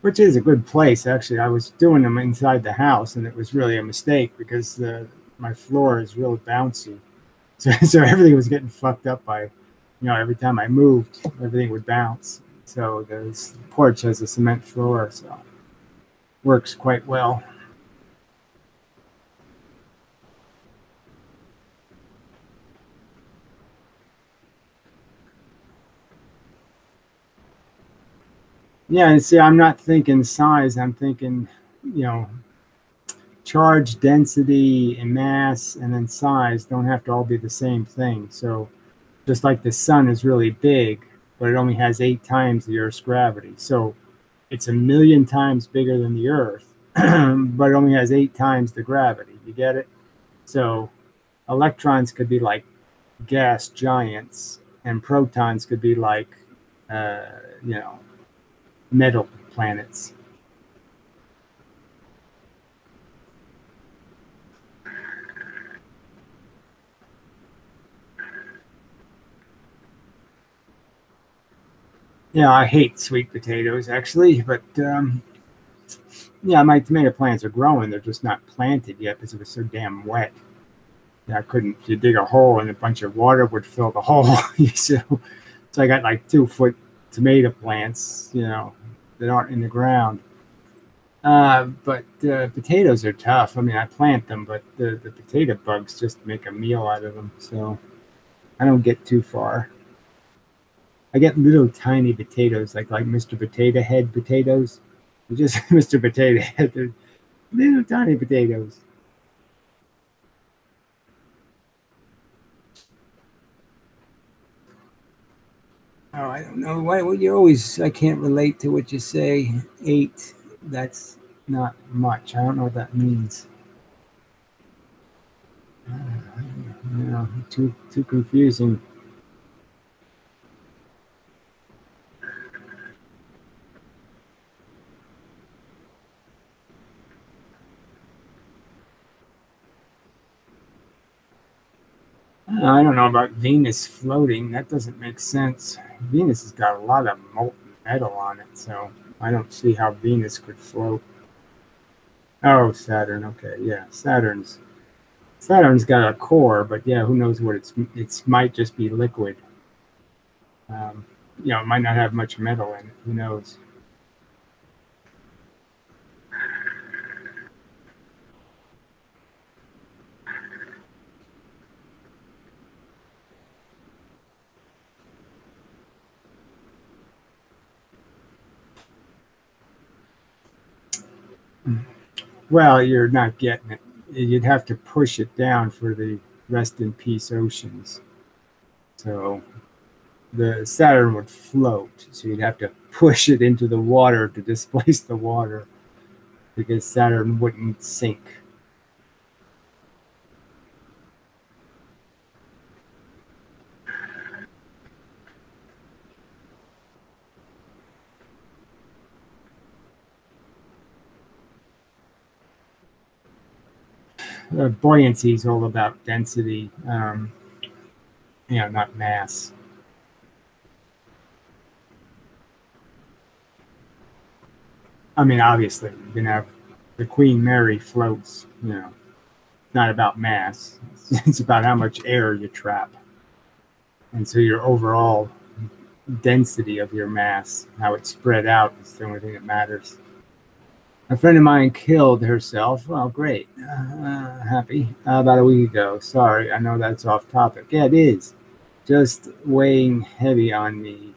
Which is a good place, actually. I was doing them inside the house, and it was really a mistake because my floor is really bouncy. So everything was getting fucked up by, every time I moved, everything would bounce. So the porch has a cement floor, so it works quite well. Yeah, and see, I'm not thinking size. I'm thinking, charge, density, and mass, and then size don't have to all be the same thing. So just like the sun is really big, but it only has 8 times the Earth's gravity. So it's a million times bigger than the Earth, but it only has 8 times the gravity. You get it? So electrons could be like gas giants, and protons could be like, uh, you know, metal planets. Yeah, I hate sweet potatoes actually, but yeah, my tomato plants are growing. They're just not planted yet because it was so damn wet. Yeah, I couldn't. You dig a hole and a bunch of water would fill the hole. So I got like 2 foot tomato plants, that aren't in the ground. But potatoes are tough. I mean, I plant them, but the potato bugs just make a meal out of them. So I don't get too far. I get little tiny potatoes, like Mr. Potato Head potatoes. They're just Mr. Potato Head. They're little tiny potatoes. Oh, I don't know. Why would you always? I can't relate to what you say. 8. That's not much. I don't know what that means. Too confusing. I don't know about Venus floating. That doesn't make sense. Venus has got a lot of molten metal on it, so I don't see how Venus could float. Oh, Saturn. Okay, yeah, Saturn's got a core, but yeah, who knows what it's might just be liquid. Um, it might not have much metal in it. Who knows? Well, you're not getting it. You'd have to push it down for the rest in peace oceans. So the Saturn would float. So you'd have to push it into the water to displace the water because Saturn wouldn't sink. Buoyancy is all about density, not mass. I mean, obviously, you can have the Queen Mary floats, not about mass. It's about how much air you trap. And so your overall density of your mass, how it's spread out, is the only thing that matters. A friend of mine killed herself. Well, great. Happy. About a week ago. Sorry, I know that's off topic. Yeah, it is. Just weighing heavy on me.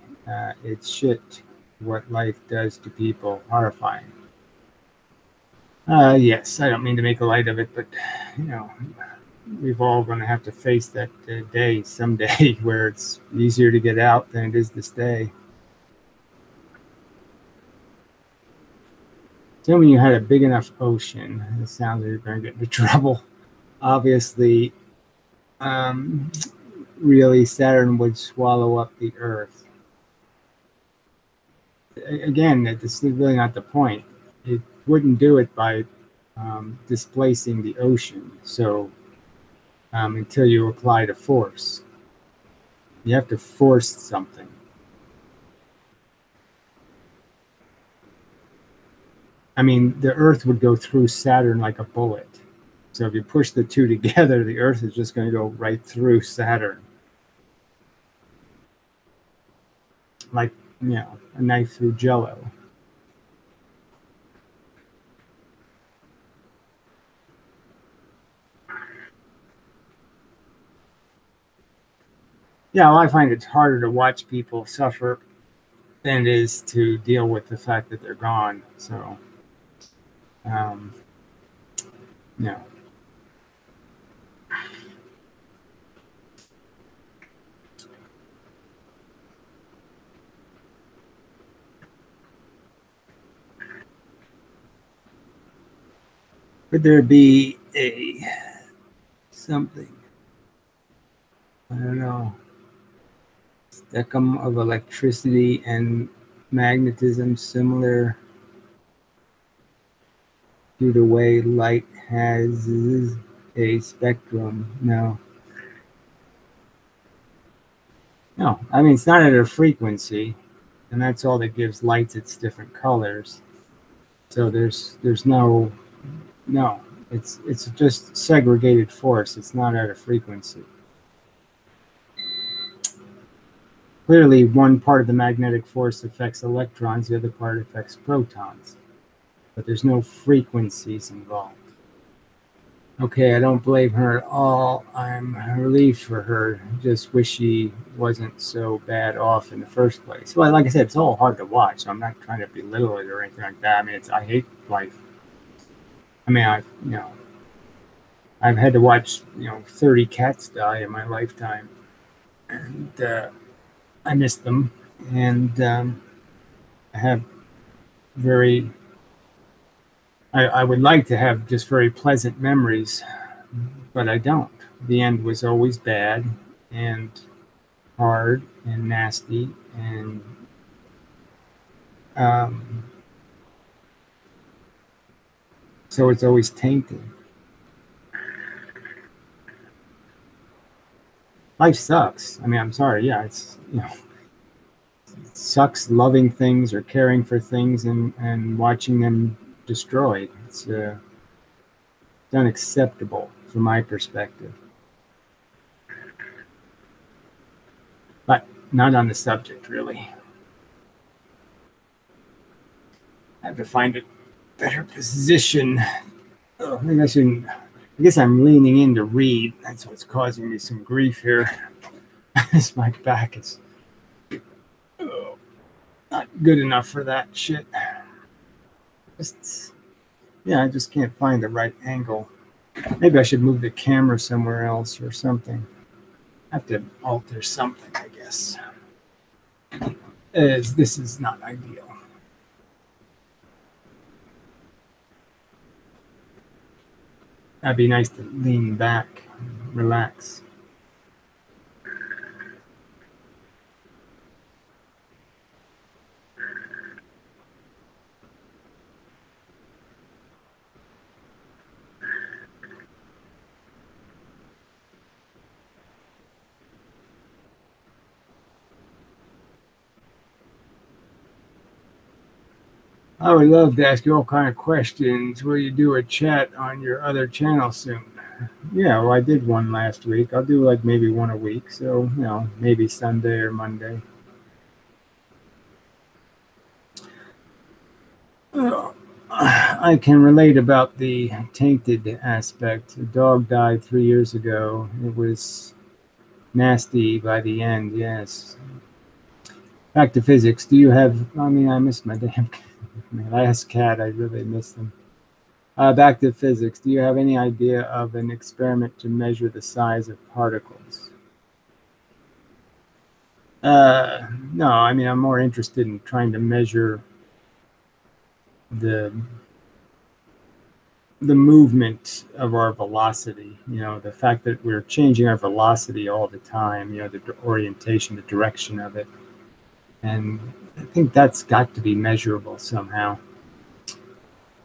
It's shit what life does to people. Horrifying. Yes, I don't mean to make a light of it, but, you know, we've all going to have to face that day someday where it's easier to get out than it is to stay. Assuming you had a big enough ocean, it sounds like you're going to get into trouble. Obviously, really Saturn would swallow up the Earth. Again, this is really not the point. It wouldn't do it by displacing the ocean. So until you apply the force, you have to force something. I mean, the Earth would go through Saturn like a bullet. So if you push the two together, the Earth is just going to go right through Saturn. Like, you know, a knife through Jello. Yeah, well, I find it's harder to watch people suffer than it is to deal with the fact that they're gone. So, yeah. Could there be a something? I don't know. Spectrum of electricity and magnetism similar to the way light has a spectrum. No. No, I mean, it's not at a frequency, and that's all that gives light its different colors. So there's no, it's just segregated force. It's not at a frequency. Clearly, one part of the magnetic force affects electrons, the other part affects protons, but there's no frequencies involved. Okay, I don't blame her at all. I'm relieved for her. Just wish she wasn't so bad off in the first place. Well, like I said, it's all hard to watch, so I'm not trying to belittle it or anything like that. I mean, I hate life. I mean, I've had to watch 30 cats die in my lifetime, and I miss them, and I have I would like to have just very pleasant memories, but I don't. The end was always bad and hard and nasty, and so it's always tainted. Life sucks. I mean, I'm sorry. Yeah, it's it sucks loving things or caring for things and watching them destroyed. It's unacceptable from my perspective. But not on the subject, really. I have to find a better position. Oh, maybe I shouldn't. I guess I'm leaning in to read. That's what's causing me some grief here. My back is not good enough for that shit. I just can't find the right angle. Maybe I should move the camera somewhere else or something. I have to alter something, I guess. As this is not ideal. That'd be nice to lean back, and relax. I would love to ask you all kind of questions. Will you do a chat on your other channel soon? Yeah, well, I did one last week. I'll do like maybe one a week. So, maybe Sunday or Monday. I can relate about the tainted aspect. A dog died 3 years ago. It was nasty by the end, yes. Back to physics. Do you have, I miss my my last cat. I really miss them. Back to physics. Do you have any idea of an experiment to measure the size of particles? No, I'm more interested in trying to measure the the movement of our velocity, the fact that we're changing our velocity all the time, the orientation, the direction of it. And I think that's got to be measurable somehow.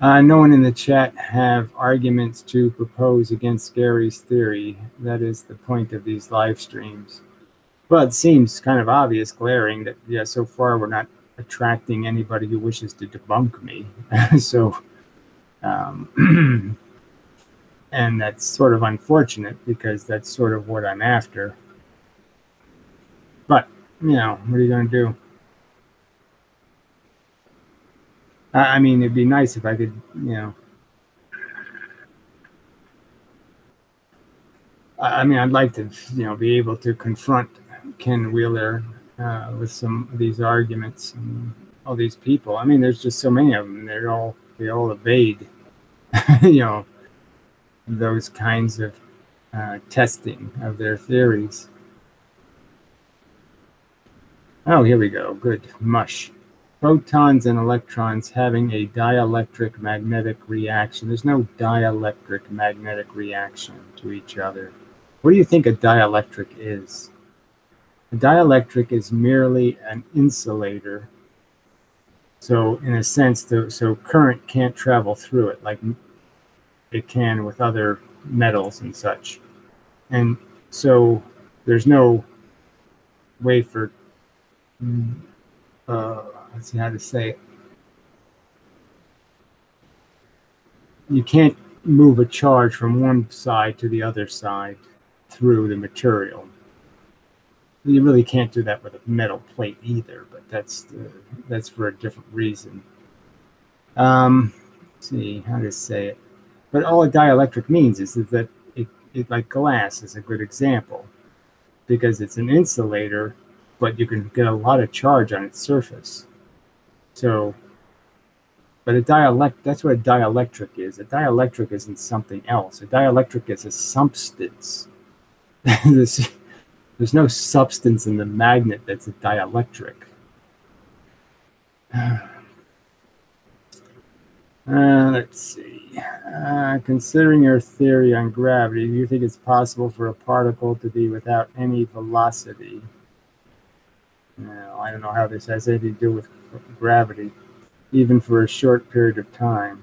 No one in the chat have arguments to propose against Gary's theory. That is the point of these live streams. Well, it seems kind of obvious, glaring, that, so far we're not attracting anybody who wishes to debunk me. So, and that's sort of unfortunate because that's sort of what I'm after. But, what are you going to do? I mean, it'd be nice if I could, I mean, I'd like to, be able to confront Ken Wheeler with some of these arguments and all these people. I mean, there's just so many of them. They all evade, those kinds of testing of their theories. Oh, here we go. Good. Mush. Protons and electrons having a dielectric magnetic reaction. There's no dielectric magnetic reaction to each other. What do you think a dielectric is? A dielectric is merely an insulator. So in a sense, so current can't travel through it like it can with other metals and such. And so there's no way for, let's see how to say it. You can't move a charge from one side to the other side through the material. You really can't do that with a metal plate either, but that's for a different reason. Let's see how to say it. But all a dielectric means is that it like glass is a good example, because it's an insulator, but you can get a lot of charge on its surface. So, but that's what a dielectric is. A dielectric isn't something else. A dielectric is a substance. There's no substance in the magnet that's a dielectric. Let's see. Considering your theory on gravity, do you think it's possible for a particle to be without any velocity? No, I don't know how this has anything to do with gravity, even for a short period of time.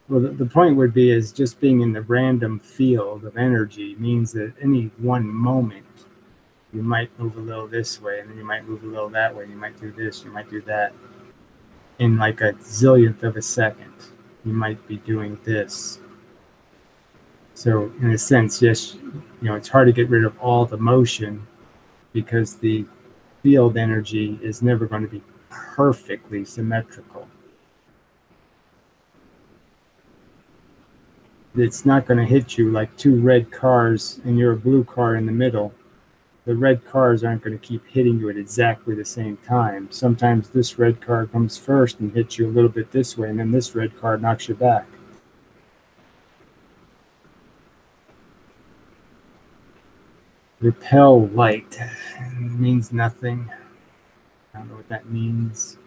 Well, the point would be is just being in the random field of energy means that any one moment you might move a little this way, and then you might move a little that way. You might do this, you might do that. In like a zillionth of a second, you might be doing this. So in a sense, yes, it's hard to get rid of all the motion because the field energy is never going to be perfectly symmetrical. It's not going to hit you like two red cars and you're a blue car in the middle. The red cars aren't going to keep hitting you at exactly the same time. Sometimes this red car comes first and hits you a little bit this way, and then this red car knocks you back. Repel light means nothing. I don't know what that means.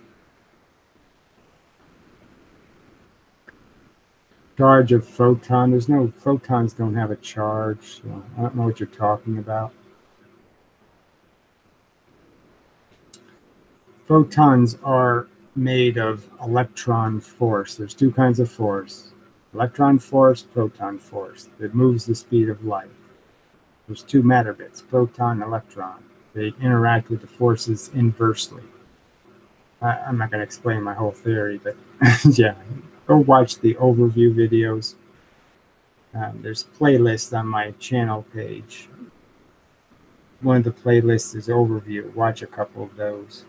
Charge of photon. There's no, photons don't have a charge. So I don't know what you're talking about. Photons are made of electron force. There's two kinds of force. Electron force, proton force. That moves the speed of light. There's two matter bits, proton and electron. They interact with the forces inversely. I'm not going to explain my whole theory, but yeah, go watch the overview videos. There's playlists on my channel page. One of the playlists is overview. Watch a couple of those.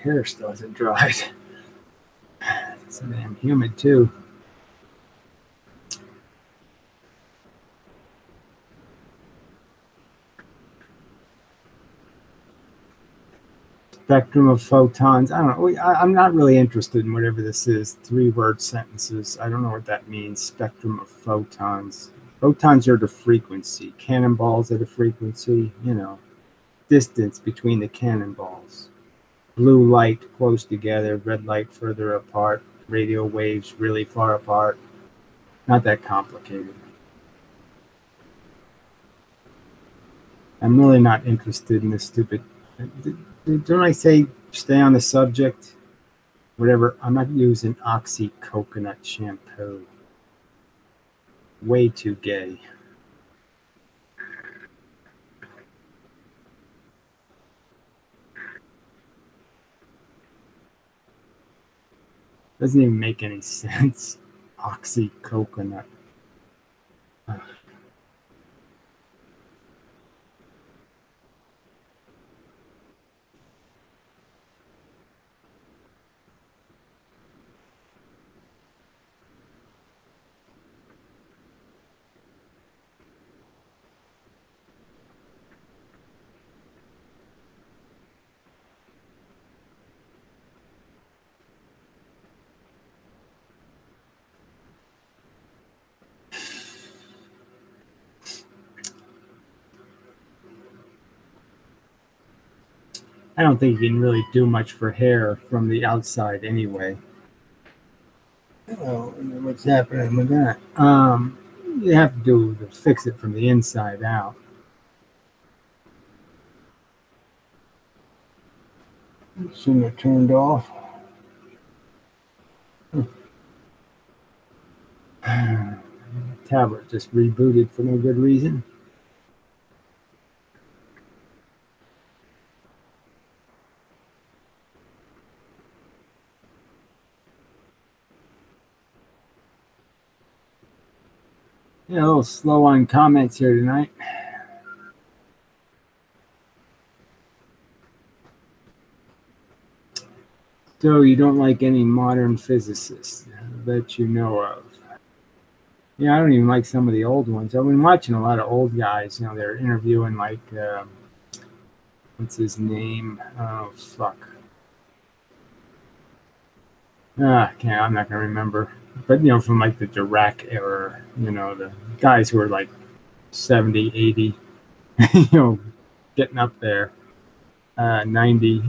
Hair still hasn't dried. It's so damn humid too. Spectrum of photons. I don't know. I'm not really interested in whatever this is. 3-word sentences. I don't know what that means. Spectrum of photons. Photons are the frequency. Cannonballs are the frequency. You know, distance between the cannonballs. Blue light close together. Red light further apart. Radio waves really far apart. Not that complicated. I'm really not interested in this stupid. Don't I say stay on the subject? Whatever. I'm not using Oxy coconut shampoo. Way too gay. Doesn't even make any sense. Oxy coconut. Ugh. I don't think you can really do much for hair from the outside anyway. Oh, what's happening with that? You have to fix it from the inside out. Shouldn't have turned off. Tablet just rebooted for no good reason. Yeah, a little slow on comments here tonight. So you don't like any modern physicists that you know of? Yeah, I don't even like some of the old ones. I've been watching a lot of old guys. You know, they're interviewing like, what's his name? Oh, fuck. I'm not gonna remember. But you know, from like the Dirac era, you know, the guys who are like 70, 80, you know, getting up there, 90,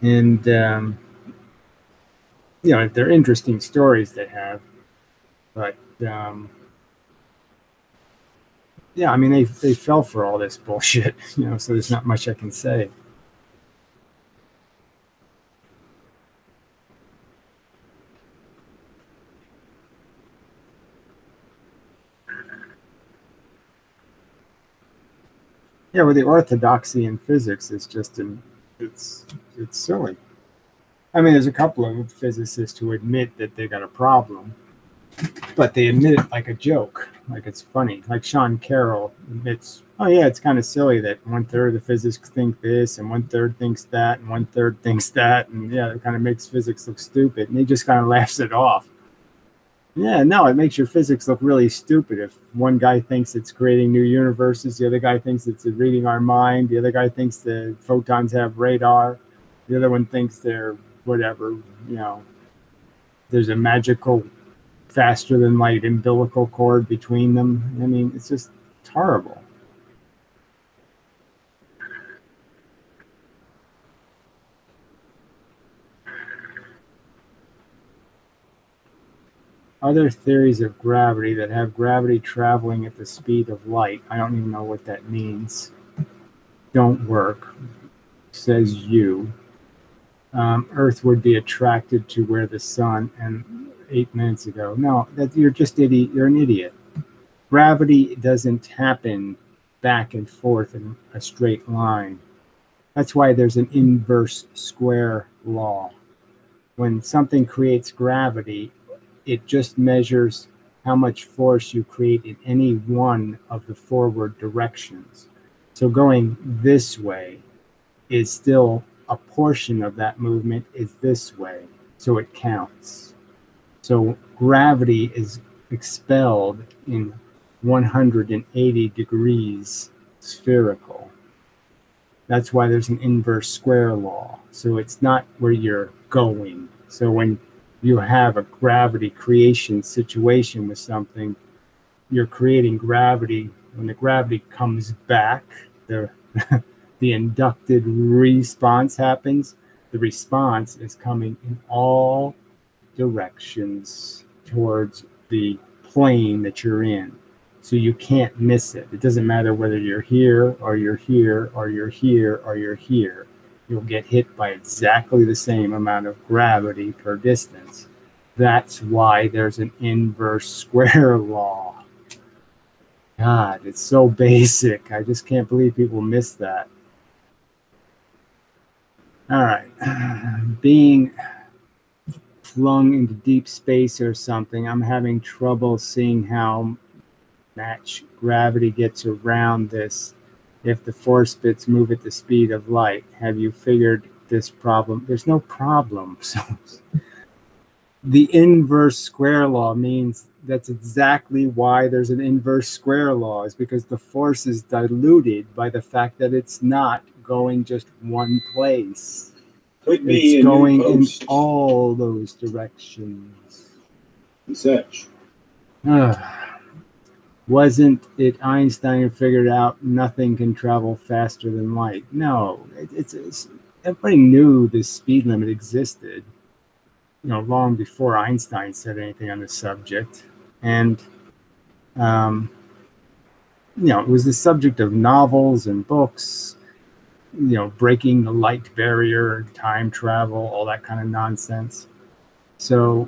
and you know, they're interesting stories they have, but yeah, I mean, they fell for all this bullshit, you know, so there's not much I can say. Yeah, well, the orthodoxy in physics is just it's silly. I mean, there's a couple of physicists who admit that they got a problem, but they admit it like a joke, like it's funny. Like Sean Carroll admits, oh yeah, it's kind of silly that 1/3 of the physicists think this, and 1/3 thinks that, and 1/3 thinks that, and yeah, it kind of makes physics look stupid. And he just kind of laughs it off. Yeah, no, it makes your physics look really stupid if one guy thinks it's creating new universes, the other guy thinks it's reading our mind, the other guy thinks the photons have radar, the other one thinks they're whatever, you know, there's a magical faster than light umbilical cord between them. I mean, it's just horrible. Other theories of gravity that have gravity traveling at the speed of light, I don't even know what that means, don't work, says you. Earth would be attracted to where the sun, and 8 minutes ago. No, that you're just idiot. You're an idiot. Gravity doesn't happen back and forth in a straight line. That's why there's an inverse square law. When something creates gravity, it just measures how much force you create in any one of the forward directions. So going this way, is still a portion of that movement is this way, so it counts. So gravity is expelled in 180 degrees spherical. That's why there's an inverse square law. So it's not where you're going. So when you have a gravity creation situation with something, you're creating gravity. When the gravity comes back, the the inducted response happens. The response is coming in all directions towards the plane that you're in. So you can't miss it. It doesn't matter whether you're here or you're here or you're here or you're here. You'll get hit by exactly the same amount of gravity per distance. That's why there's an inverse square law. God, it's so basic. I just can't believe people miss that. All right. Being flung into deep space or something, I'm having trouble seeing how much gravity gets around this if the force bits move at the speed of light. Have you figured this problem? There's no problem. So the inverse square law means that's exactly why there's an inverse square law, is because the force is diluted by the fact that it's not going just one place. It's going in all those directions. Research. Wasn't it Einstein who figured out nothing can travel faster than light? No, it's everybody knew this speed limit existed, long before Einstein said anything on the subject. And, it was the subject of novels and books, breaking the light barrier, time travel, all that kind of nonsense. So,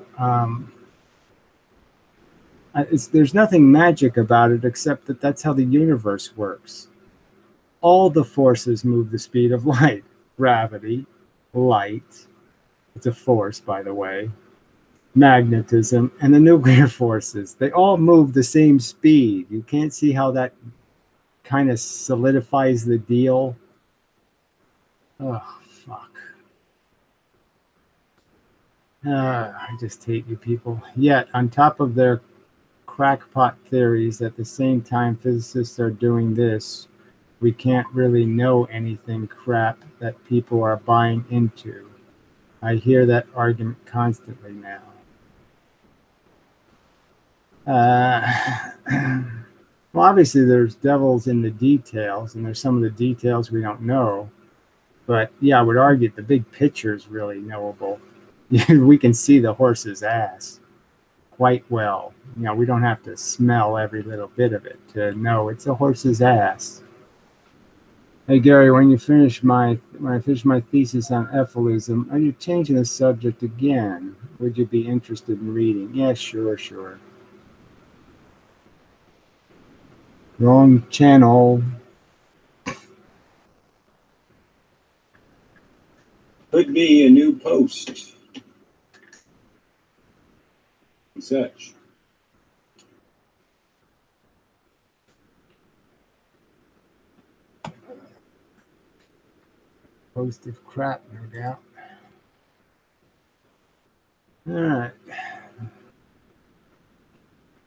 there's nothing magic about it except that that's how the universe works. All the forces move the speed of light. Gravity, light, it's a force, by the way, magnetism, and the nuclear forces. They all move the same speed. You can't see how that kind of solidifies the deal. Oh, fuck. I just hate you people. Yet, on top of their crackpot theories, at the same time physicists are doing this, we can't really know anything crap that people are buying into. I hear that argument constantly now. Well, obviously there's devils in the details, and there's some of the details we don't know. But yeah, I would argue the big picture is really knowable. We can see the horse's ass quite well. We don't have to smell every little bit of it to know it's a horse's ass. Hey Gary, when I finish my thesis on ephilism, are you changing the subject again? Would you be interested in reading? Yeah, sure. Wrong channel. Could be a new post. Research. Post of crap, no doubt. All right.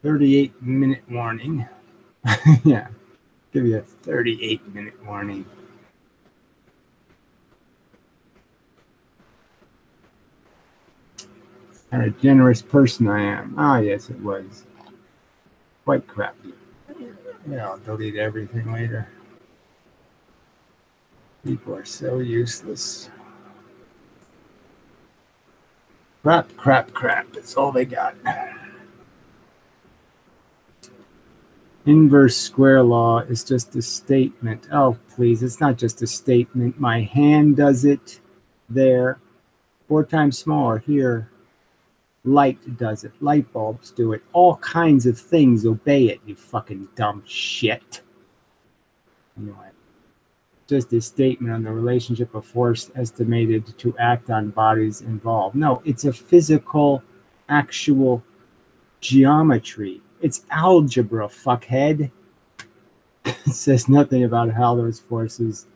38-minute warning. Yeah, give you a 38-minute warning. What a generous person I am. Ah, yes, it was. Quite crappy. Yeah, I'll delete everything later. People are so useless. Crap. That's all they got. Inverse square law is just a statement. Oh, please, it's not just a statement. My hand does it there. 4 times smaller here. Light does it. Light bulbs do it. All kinds of things obey it, you fucking dumb shit. Anyway, just a statement on the relationship of force estimated to act on bodies involved. No, it's a physical, actual geometry. It's algebra, fuckhead. It says nothing about how those forces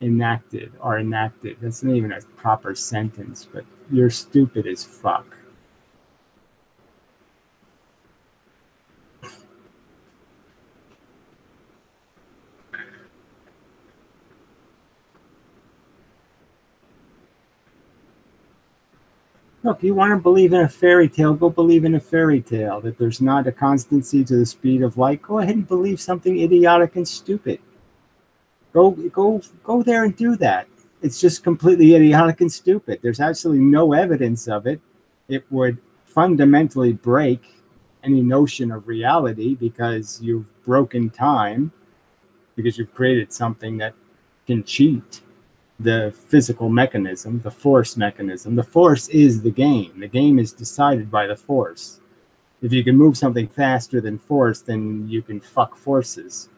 enacted are enacted. That's not even a proper sentence, but you're stupid as fuck. Look, you want to believe in a fairy tale, go believe in a fairy tale. That there's not a constancy to the speed of light, go ahead and believe something idiotic and stupid. Go there and do that. It's just completely idiotic and stupid. There's absolutely no evidence of it. It would fundamentally break any notion of reality because you've broken time, because you've created something that can cheat the physical mechanism, the force mechanism. The force is the game. The game is decided by the force. If you can move something faster than force, then you can fuck forces.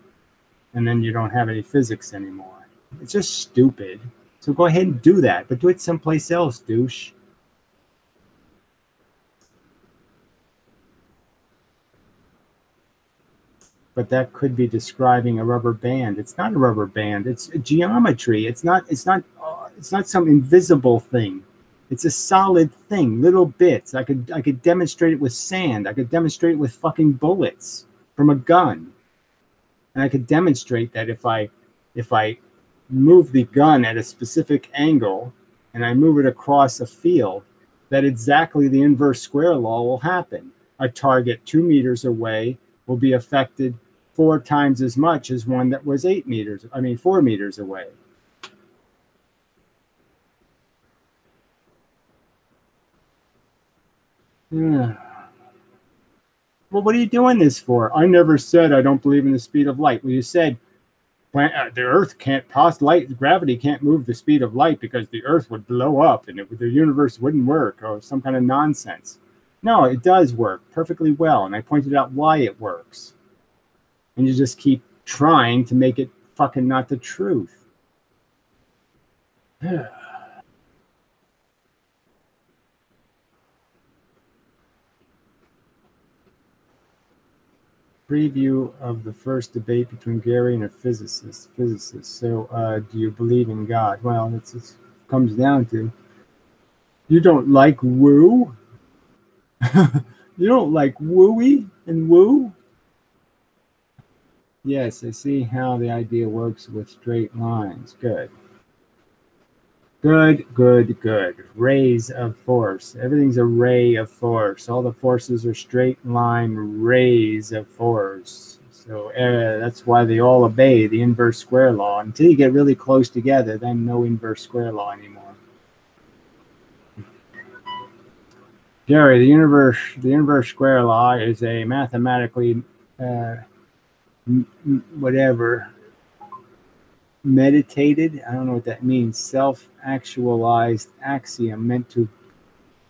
And then you don't have any physics anymore. It's just stupid. So go ahead and do that, but do it someplace else, douche. But that could be describing a rubber band. It's not a rubber band. It's a geometry. It's not some invisible thing. It's a solid thing, little bits. I could demonstrate it with sand. I could demonstrate it with fucking bullets from a gun. And I could demonstrate that if I move the gun at a specific angle and I move it across a field, that exactly the inverse square law will happen. A target 2 meters away will be affected 4 times as much as one that was 4 meters away. Well, what are you doing this for? I never said I don't believe in the speed of light. Well, you said the Earth can't pass light. Gravity can't move the speed of light because the Earth would blow up and the universe wouldn't work, or some kind of nonsense. No, it does work perfectly well, and I pointed out why it works. And you just keep trying to make it fucking not the truth. Preview of the first debate between Gary and a physicist. So, do you believe in God? Well, it comes down to, you don't like woo? You don't like wooey and woo? Yes, I see how the idea works with straight lines. Good. Good. Rays of force. Everything's a ray of force. All the forces are straight line rays of force. So that's why they all obey the inverse square law. Until you get really close together, then no inverse square law anymore. Gary, the inverse square law is a mathematically meditated, I don't know what that means, self-actualized axiom meant to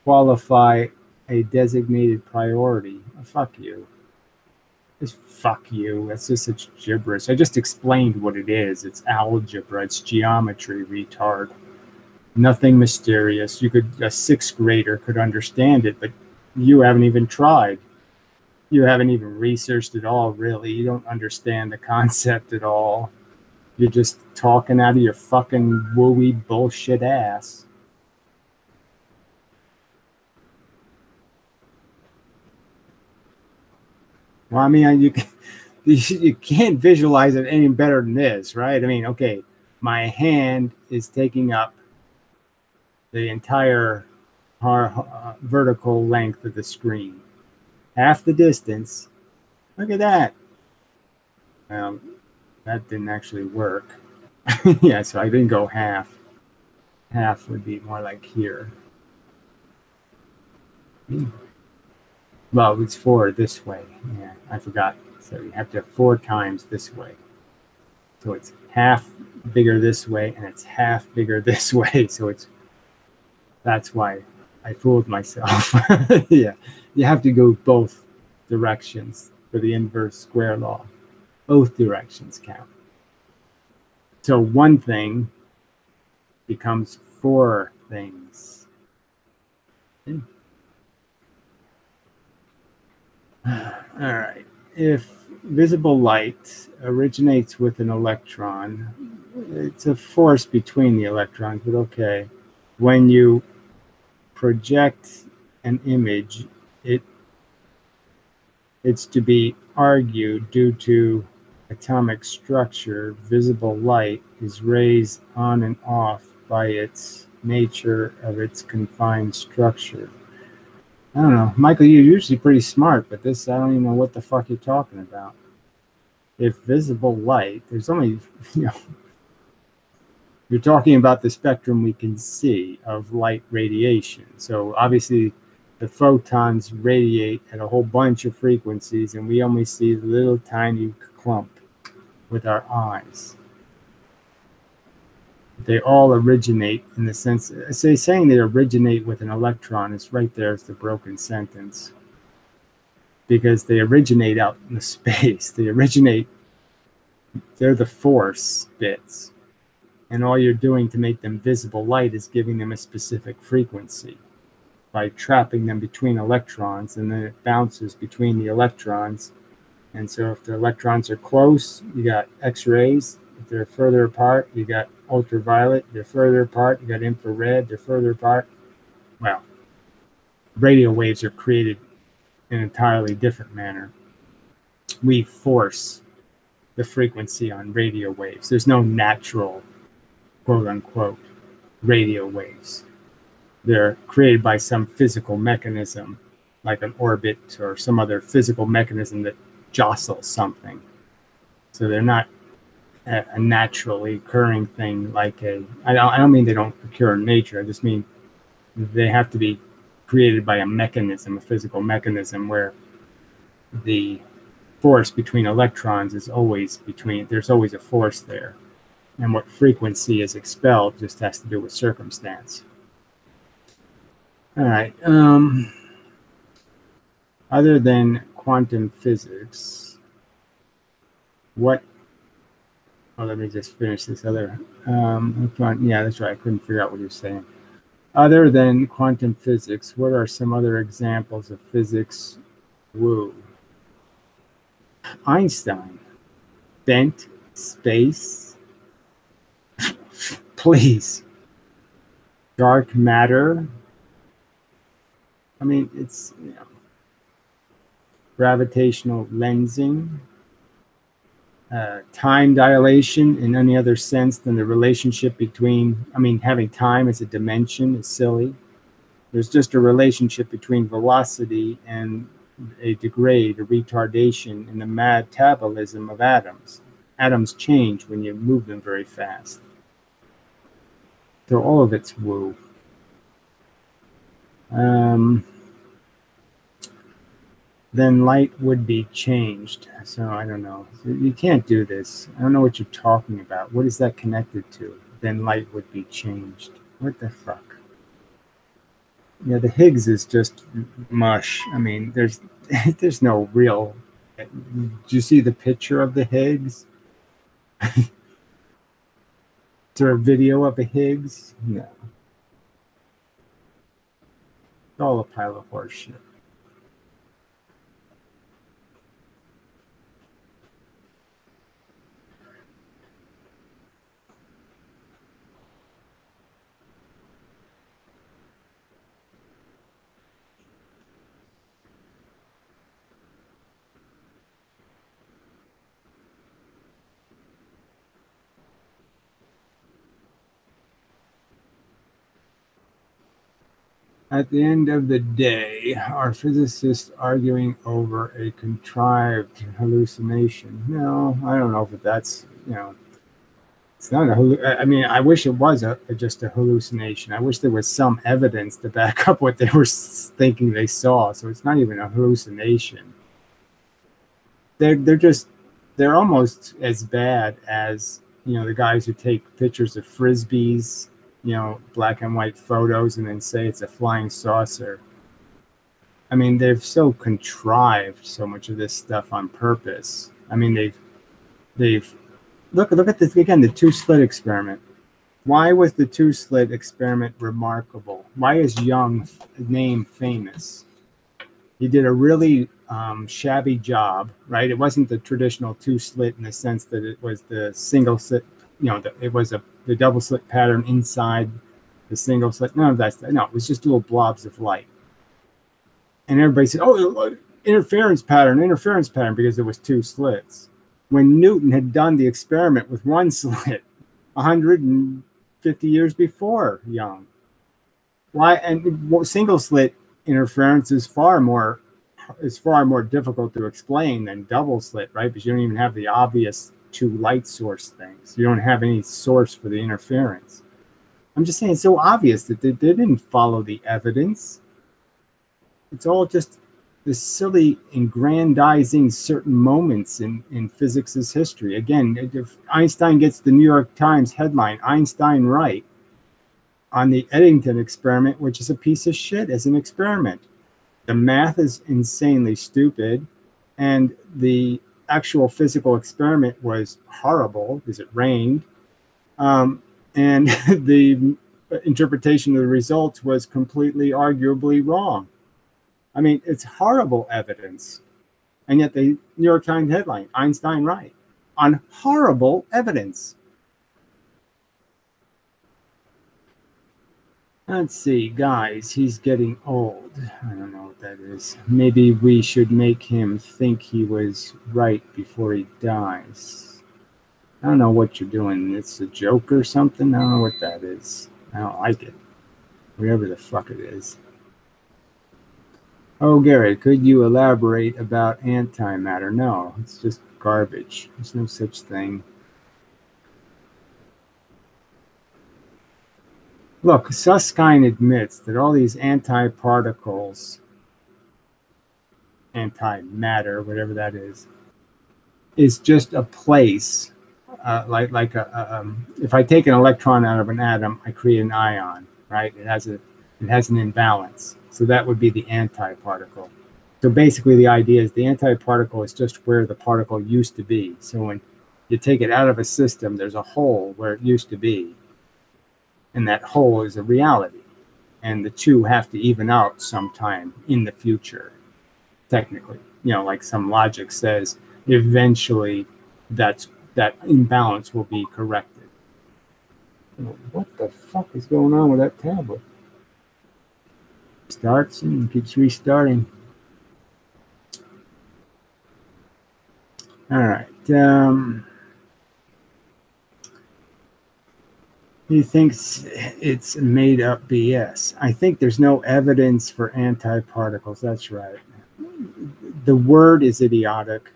qualify a designated priority. Oh, fuck you. Just fuck you. That's just such gibberish. I just explained what it is. It's algebra. It's geometry, retard. Nothing mysterious. A sixth grader could understand it, but you haven't even tried. You haven't even researched at all, really. You don't understand the concept at all. You're just talking out of your fucking wooey bullshit ass. Well, I mean, you can't visualize it any better than this, right? I mean, okay, my hand is taking up the entire vertical length of the screen. Half the distance. Look at that. That didn't actually work. Yeah, so I didn't go half. Half would be more like here. Well, it's 4 this way. Yeah, I forgot. So you have to have 4 times this way. So it's half bigger this way, and it's half bigger this way. So that's why I fooled myself. Yeah, you have to go both directions for the inverse square law. Both directions count. So one thing becomes 4 things. All right. If visible light originates with an electron. It's a force between the electrons, but okay. When you project an image, it's to be argued due to atomic structure, visible light is raised on and off by its nature of its confined structure. I don't know. Michael, you're usually pretty smart, but this, I don't even know what the fuck you're talking about. If visible light, there's only, you're talking about the spectrum we can see of light radiation. So obviously the photons radiate at a whole bunch of frequencies, and we only see the little tiny clump with our eyes. They all originate in the sense, saying they originate with an electron is right there as the broken sentence. Because they originate out in the space. They're the force bits. And all you're doing to make them visible light is giving them a specific frequency by trapping them between electrons, and then it bounces between the electrons. And so if the electrons are close, you got X-rays. If they're further apart, you got ultraviolet. They're further apart, you got infrared. They're further apart. Well, radio waves are created in an entirely different manner. We force the frequency on radio waves. There's no natural, quote unquote, radio waves. They're created by some physical mechanism, like an orbit or some other physical mechanism that jostles something. So they're not a naturally occurring thing like I don't mean they don't occur in nature. I just mean they have to be created by a mechanism, a physical mechanism, where the force between electrons is always there's always a force there. And what frequency is expelled just has to do with circumstance. All right. Other than quantum physics, what? Oh, let me just finish this other. Yeah, that's right. I couldn't figure out what you're saying. Other than quantum physics, what are some other examples of physics woo? Einstein. Bent space. Please. Dark matter. I mean, it's, gravitational lensing, time dilation in any other sense than the relationship between, having time as a dimension is silly. There's just a relationship between velocity and a degrade, a retardation in the metabolism of atoms. Atoms change when you move them very fast. So all of it's woo. Then light would be changed. So I don't know. You can't do this. I don't know what you're talking about. What is that connected to? Then light would be changed. What the fuck? Yeah, the Higgs is just mush. I mean, there's no real. Do you see the picture of the Higgs? Is there a video of the Higgs? No. It's all a pile of horse shit. At the end of the day, are physicists arguing over a contrived hallucination? No, I don't know if that's, it's not I wish it was just a hallucination. I wish there was some evidence to back up what they were thinking they saw. So it's not even a hallucination. They're almost as bad as, the guys who take pictures of Frisbees, black and white photos and then say it's a flying saucer. I mean, they've so contrived so much of this stuff on purpose. I mean, they've look at this again, the two-slit experiment. Why was the two-slit experiment remarkable? Why is Young's name famous? He did a really shabby job, right? It wasn't the traditional two-slit in the sense that it was the single slit, it was the double slit pattern inside the single slit. None of that stuff. No, it was just little blobs of light. And everybody said, oh, interference pattern, because there was two slits. When Newton had done the experiment with one slit 150 years before Young. Why? And single slit interference is far more difficult to explain than double slit, right? Because you don't even have the obvious two light source things. You don't have any source for the interference. I'm just saying it's so obvious that they didn't follow the evidence. It's all just this silly aggrandizing certain moments in physics' history. Again, if Einstein gets the New York Times headline, Einstein right, on the Eddington experiment, which is a piece of shit as an experiment. The math is insanely stupid, and the actual physical experiment was horrible because it rained, and the interpretation of the results was completely arguably wrong. I mean, it's horrible evidence, and yet the New York Times headline, Einstein right, on horrible evidence. Let's see, guys, he's getting old. I don't know what that is. Maybe we should make him think he was right before he dies. I don't know what you're doing. It's a joke or something? I don't know what that is. I don't like it. Whatever the fuck it is. Oh, Gary, could you elaborate about antimatter? No, it's just garbage. There's no such thing. Look, Susskind admits that all these antiparticles, antimatter, whatever that is just a place. If I take an electron out of an atom, I create an ion, right? It has an imbalance. So that would be the antiparticle. So basically the idea is the antiparticle is just where the particle used to be. So when you take it out of a system, there's a hole where it used to be. And that hole is a reality. And the two have to even out sometime in the future, technically. Like some logic says, eventually that imbalance will be corrected. What the fuck is going on with that tablet? Starts and keeps restarting. All right. He thinks it's made up BS. I think there's no evidence for antiparticles. That's right. The word is idiotic.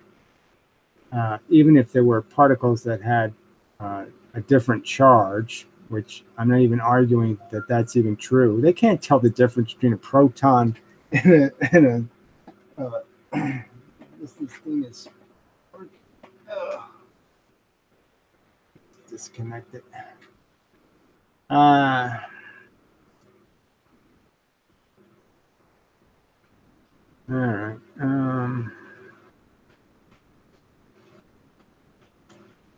Even if there were particles that had a different charge, which I'm not even arguing that that's even true. They can't tell the difference between a proton and a this thing is disconnected. All right.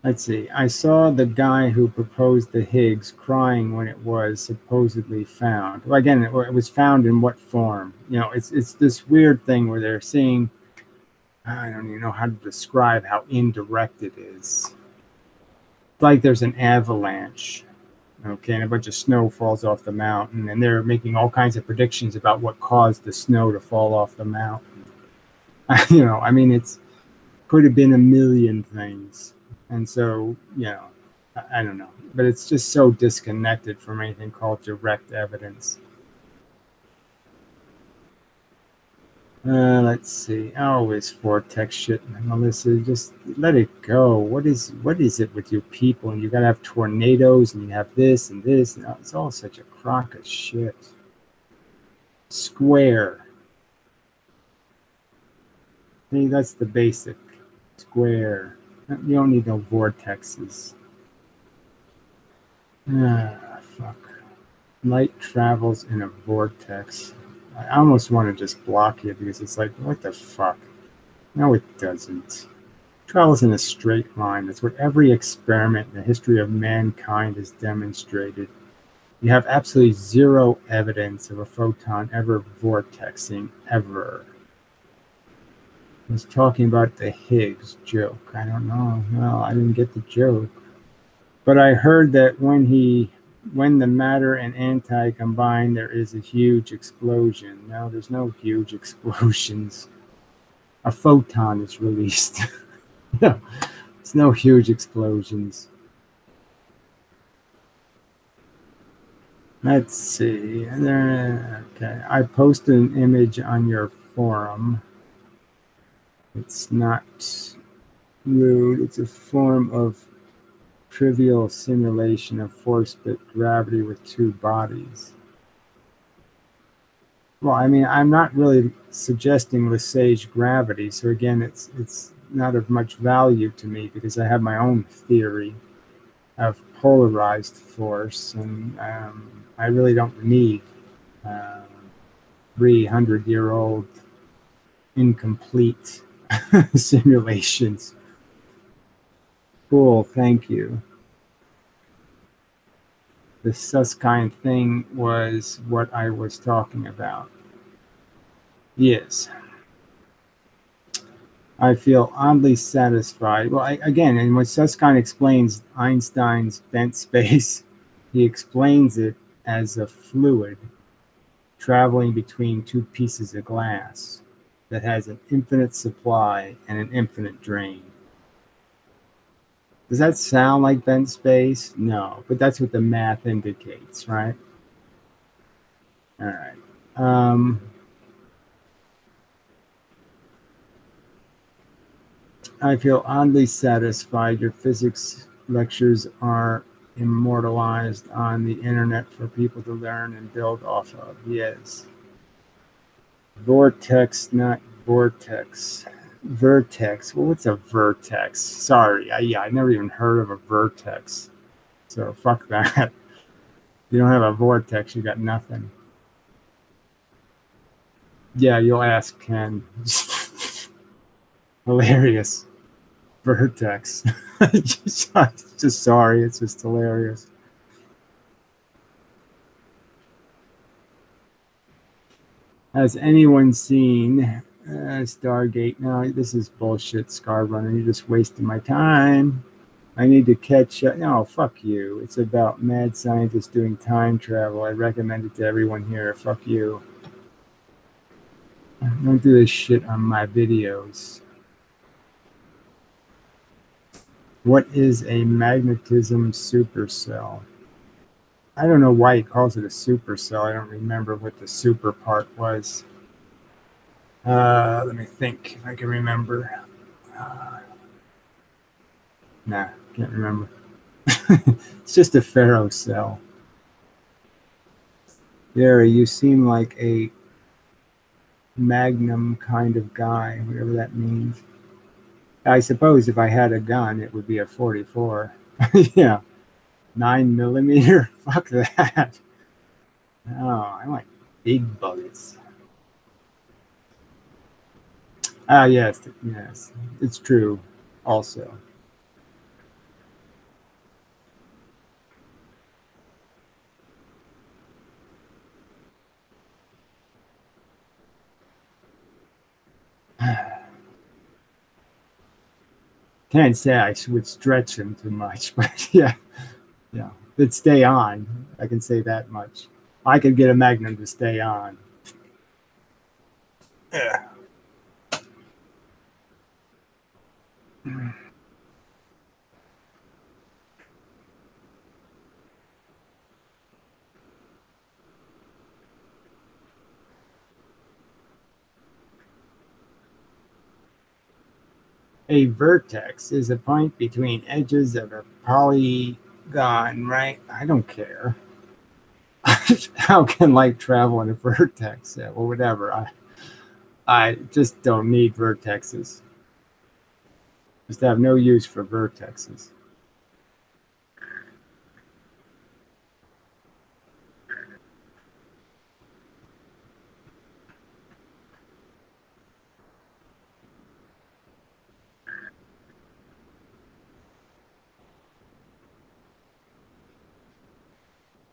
Let's see. I saw the guy who proposed the Higgs crying when it was supposedly found. Well, again, it was found in what form? It's this weird thing where they're seeing. I don't even know how to describe how indirect it is. It's like there's an avalanche. Okay, and a bunch of snow falls off the mountain, and they're making all kinds of predictions about what caused the snow to fall off the mountain. I mean, it's could have been a million things, and so I don't know, but it's just so disconnected from anything called direct evidence. Let's see. Oh, it's vortex shit, Melissa. Just let it go. What is it with you people? And you gotta have tornadoes, and you have this and this. And it's all such a crock of shit. Square. See, that's the basic. Square. You don't need no vortexes. Fuck. Light travels in a vortex. I almost want to just block it because it's like, what the fuck? No, it doesn't. It travels in a straight line. That's what every experiment in the history of mankind has demonstrated. You have absolutely zero evidence of a photon ever vortexing, ever. was talking about the Higgs joke. I don't know. No, I didn't get the joke. But I heard that when the matter and anti combine, there is a huge explosion. No, there's no huge explosions. A photon is released. No, there's no huge explosions. Let's see. Okay, I posted an image on your forum. It's not rude. It's a form of trivial simulation of force-bit gravity with two bodies. Well, I mean, I'm not really suggesting Lesage gravity, so again, it's not of much value to me because I have my own theory of polarized force, and I really don't need 300-year-old incomplete simulations. Cool, thank you. The Susskind thing was what I was talking about. Yes. I feel oddly satisfied. Well, again, and when Susskind explains Einstein's bent space, he explains it as a fluid traveling between two pieces of glass that has an infinite supply and an infinite drain. Does that sound like bent space? No, but that's what the math indicates, right? All right. I feel oddly satisfied. Your physics lectures are immortalized on the internet for people to learn and build off of. Yes. Vortex, not vortex. Vertex. Well, what's a vertex? Sorry. I never even heard of a vertex. So fuck that. You don't have a vortex, you got nothing. Yeah, you'll ask Ken. Hilarious. Vertex. just sorry, it's just hilarious. Has anyone seen Stargate? No, this is bullshit, Scarrunner. You're just wasting my time. I need to catch up. No, fuck you. It's about mad scientists doing time travel. I recommend it to everyone here. Fuck you. Don't do this shit on my videos. What is a magnetism supercell? I don't know why he calls it a supercell. I don't remember what the super part was. Let me think if I can remember. Nah, can't remember. It's just a ferrocell. Gary, you seem like a magnum kind of guy, whatever that means. I suppose if I had a gun, it would be a 44. Yeah. 9mm? Fuck that. No, I like big bullets. Yes, it's true also. Can't say I would stretch him too much, but yeah, it'd stay on. I can say that much. I could get a Magnum to stay on. Yeah. A vertex is a point between edges of a polygon, right? I don't care. How can light travel in a vertex? Yeah, well, whatever. I just don't need vertexes. Just have no use for vertexes.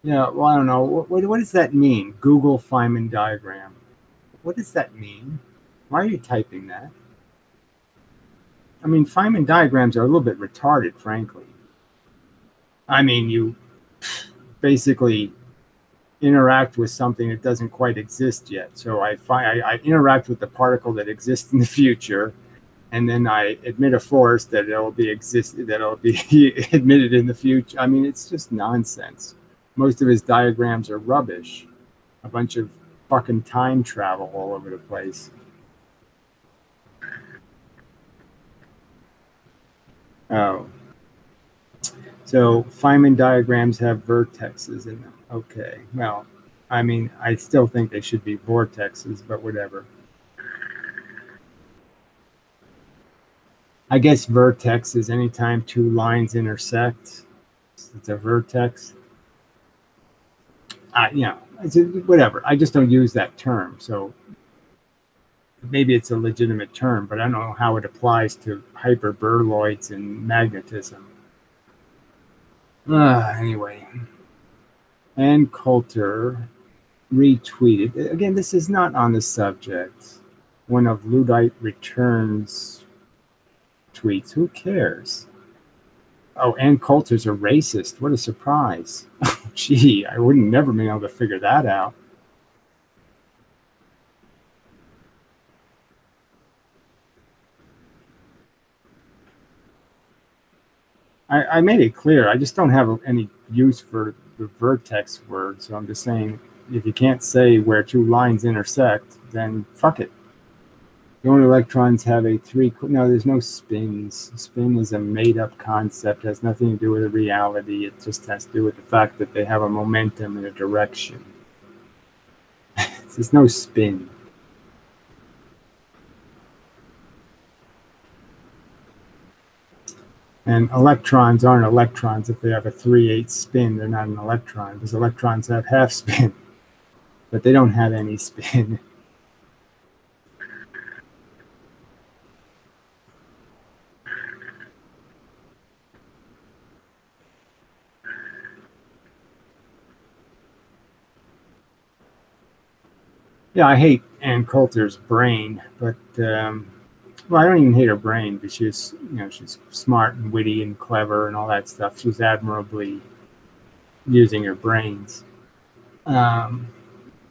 Yeah, well, I don't know. What does that mean? Google Feynman diagram. What does that mean? Why are you typing that? I mean, Feynman diagrams are a little bit retarded, frankly. I mean, you basically interact with something that doesn't quite exist yet. So I interact with the particle that exists in the future, and then I admit a force that it'll be admitted in the future. I mean, it's just nonsense. Most of his diagrams are rubbish. A bunch of fucking time travel all over the place. Oh. So Feynman diagrams have vertexes in them. Okay. Well, I mean, I still think they should be vortexes, but whatever. I guess vertex is anytime two lines intersect. It's a vertex. It's whatever. I just don't use that term. So maybe it's a legitimate term, but I don't know how it applies to hyperboloids and magnetism. Anyway. And Coulter retweeted. Again, this is not on the subject. One of Luddite Returns tweets. Who cares? Oh, Ann Coulter's a racist. What a surprise. Gee, I wouldn't never been able to figure that out. I made it clear. I just don't have any use for the vertex word. So I'm just saying, if you can't say where two lines intersect, then fuck it. The only electrons have a no, there's no spins. Spin is a made-up concept. It has nothing to do with a reality. It just has to do with the fact that they have a momentum in a direction. There's no spin. And electrons aren't electrons. If they have a 3/8 spin, they're not an electron, because electrons have half spin, but they don't have any spin. Yeah, I hate Ann Coulter's brain, but well, I don't even hate her brain, but she's smart and witty and clever and all that stuff. She's admirably using her brains. Yeah,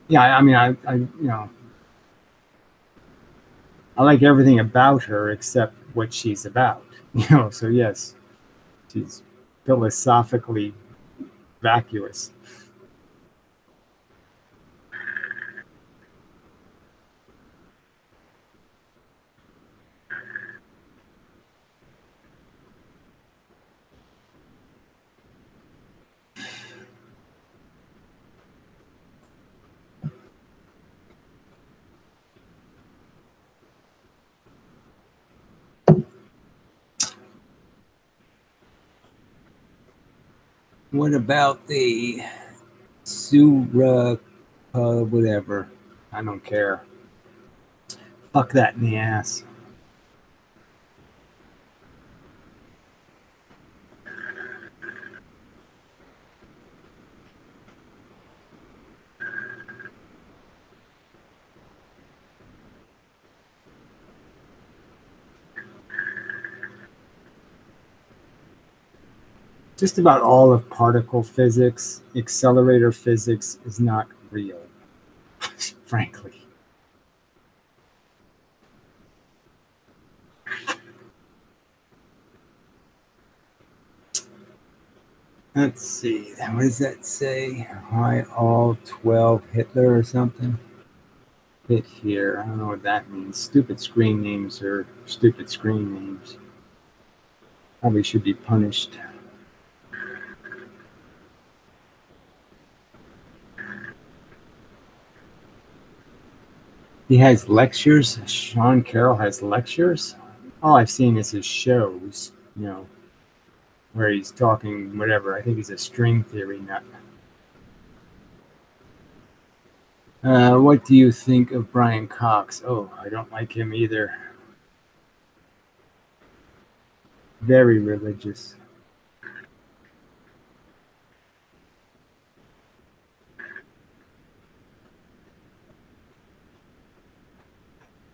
I mean, I like everything about her except what she's about. So yes, she's philosophically vacuous. What about the Sura, whatever? I don't care. Fuck that in the ass. Just about all of particle physics, accelerator physics is not real, frankly. Let's see. What does that say? Hi, all 12 Hitler or something? Hit here. I don't know what that means. Stupid screen names are stupid screen names. Probably should be punished. He has lectures. Sean Carroll has lectures. All I've seen is his shows, where he's talking whatever. I think he's a string theory nut. What do you think of Brian Cox? Oh, I don't like him either. Very religious.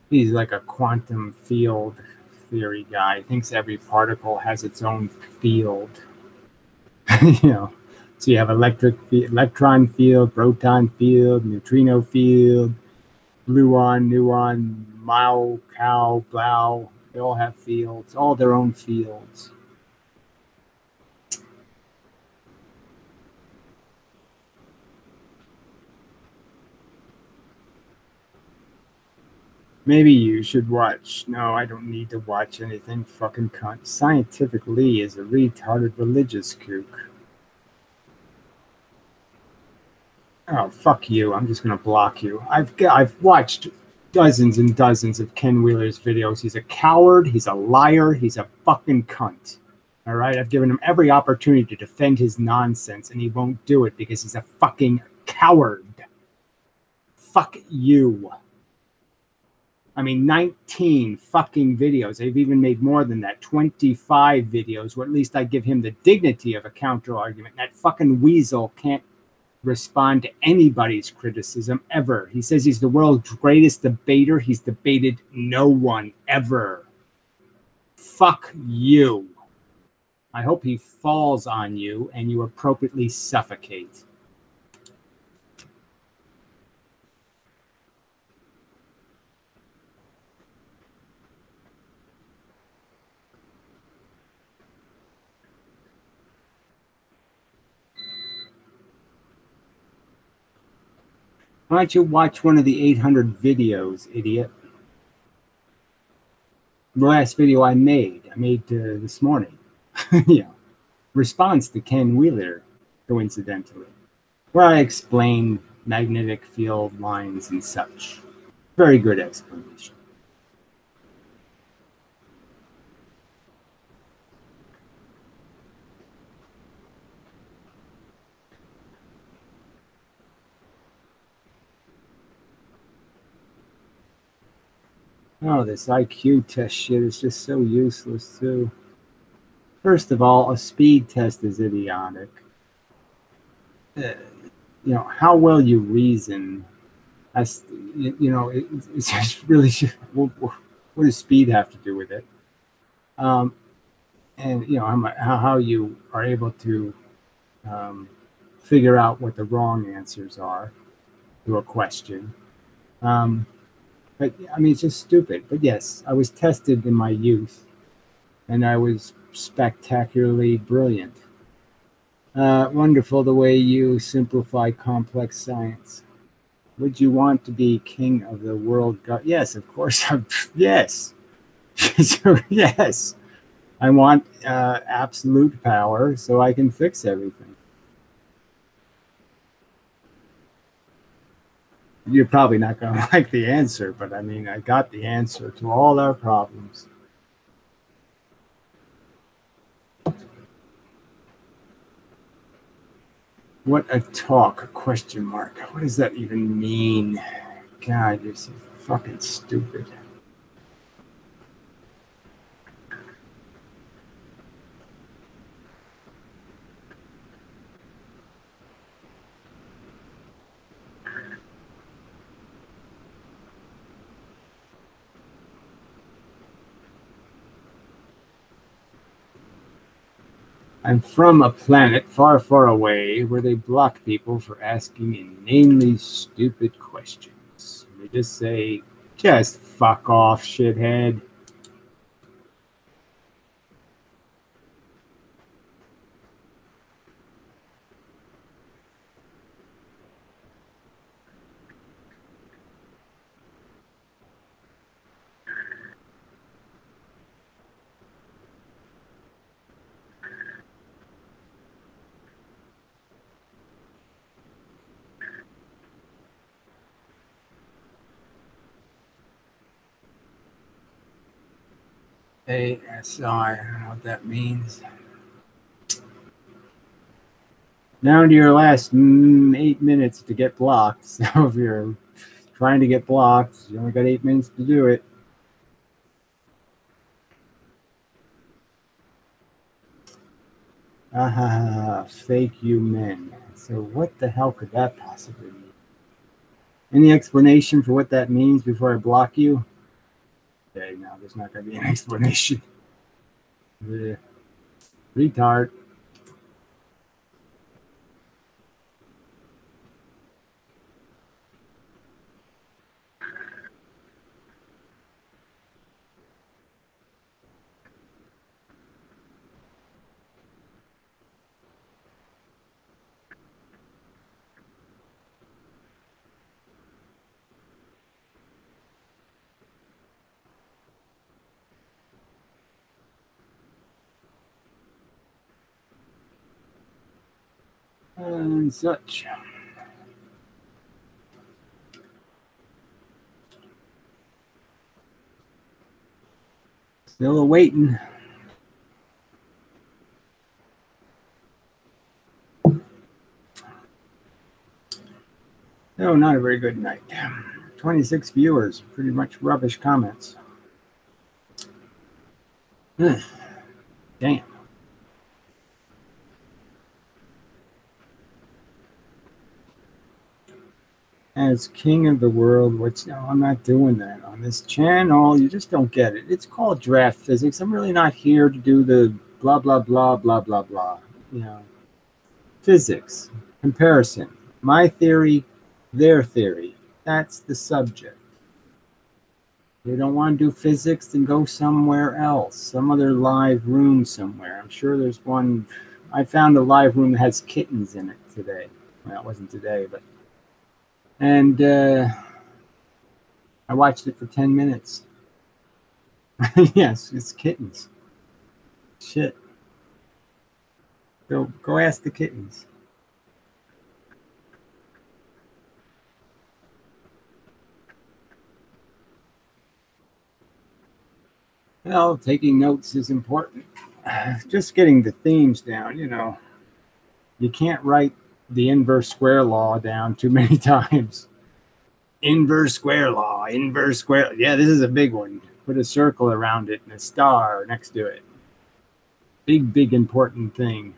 He's like a quantum field theory guy. He thinks every particle has its own field. So you have electron field, proton field, neutrino field, gluon, muon, mao, cow, blau. They all have fields, all their own fields. Maybe you should watch. No, I don't need to watch anything, fucking cunt. Scientific Lee is a retarded religious kook. Oh, fuck you. I'm just going to block you. I've watched dozens and dozens of Ken Wheeler's videos. He's a coward. He's a liar. He's a fucking cunt. All right? I've given him every opportunity to defend his nonsense, and he won't do it because he's a fucking coward. Fuck you. I mean, 19 fucking videos. They've even made more than that. 25 videos, where at least I give him the dignity of a counter argument. That fucking weasel can't respond to anybody's criticism ever. He says he's the world's greatest debater. He's debated no one ever. Fuck you. I hope he falls on you and you appropriately suffocate. Why don't you watch one of the 800 videos, idiot? The last video I made this morning. Response to Ken Wheeler, coincidentally, where I explain magnetic field lines and such. Very good explanation. Oh, this IQ test shit is just so useless, too. First of all, a speed test is idiotic. How well you reason, it's just really, what does speed have to do with it? And, how you are able to figure out what the wrong answers are to a question. But, it's just stupid. But yes, I was tested in my youth, and I was spectacularly brilliant. Wonderful the way you simplify complex science. Would you want to be king of the world? Yes, of course. Yes. Yes. I want absolute power so I can fix everything. You're probably not going to like the answer, but I got the answer to all our problems. What a talk, question mark. What does that even mean? God, you're so fucking stupid. I'm from a planet far, far away where they block people for asking inanely stupid questions. They just say, just fuck off, shithead. ASI, I don't know what that means. Down to your last 8 minutes to get blocked. So if you're trying to get blocked, you only got 8 minutes to do it. Fake you men. So what the hell could that possibly mean? Any explanation for what that means before I block you? Okay, now there's not going to be an explanation. Retard. And such. Still awaiting. No, not a very good night. 26 viewers, pretty much rubbish comments. Damn. As king of the world, which no, I'm not doing that on this channel. You just don't get it. It's called draft physics. I'm really not here to do the blah, blah, blah, blah, blah, blah. You know, physics, comparison, my theory, their theory. That's the subject. They don't want to do physics, then go somewhere else, some other live room somewhere. I'm sure there's one. I found a live room that has kittens in it today. Well, it wasn't today, but. And I watched it for 10 minutes. Yes, it's kittens. Shit. Go ask the kittens. Well, taking notes is important. Just getting the themes down, you know. You can't write the inverse square law down too many times. Inverse square law, inverse square. Yeah, this is a big one. Put a circle around it and a star next to it. Big important thing.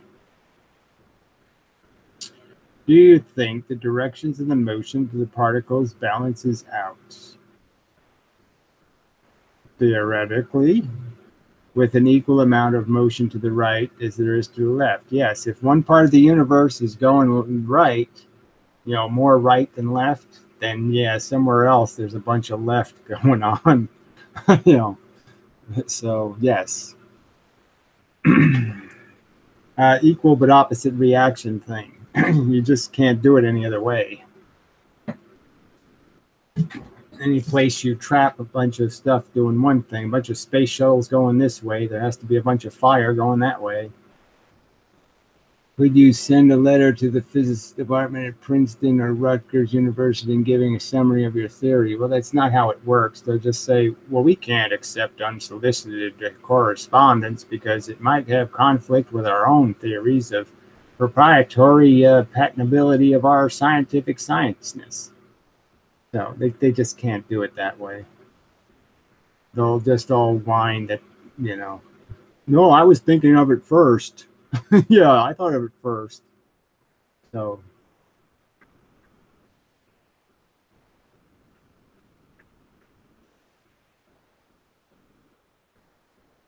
Do you think the directions of the motion of the particles balances out? Theoretically, with an equal amount of motion to the right as there is to the left. Yes, if one part of the universe is going right, you know, more right than left, then yeah, somewhere else there's a bunch of left going on. You know, so yes. Equal but opposite reaction thing. You just can't do it any other way. Any place you trap a bunch of stuff doing one thing, a bunch of space shuttles going this way, there has to be a bunch of fire going that way. Would you send a letter to the physics department at Princeton or Rutgers University and giving a summary of your theory? Well, that's not how it works. They'll just say, well, we can't accept unsolicited correspondence because it might have conflict with our own theories of proprietary patentability of our scientific scienceness. So they just can't do it that way. They'll just all whine that, you know, no, I was thinking of it first. Yeah, I thought of it first. So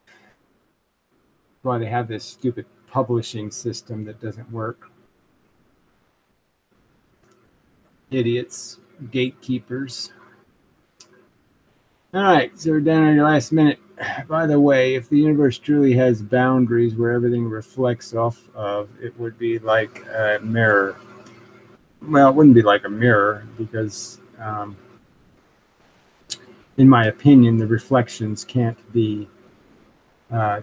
that's why they have this stupid publishing system that doesn't work. Idiots, gatekeepers. All right, so we're down on your last minute. By the way, if the universe truly has boundaries where everything reflects off of, it would be like a mirror. Well, it wouldn't be like a mirror because, in my opinion, the reflections can't be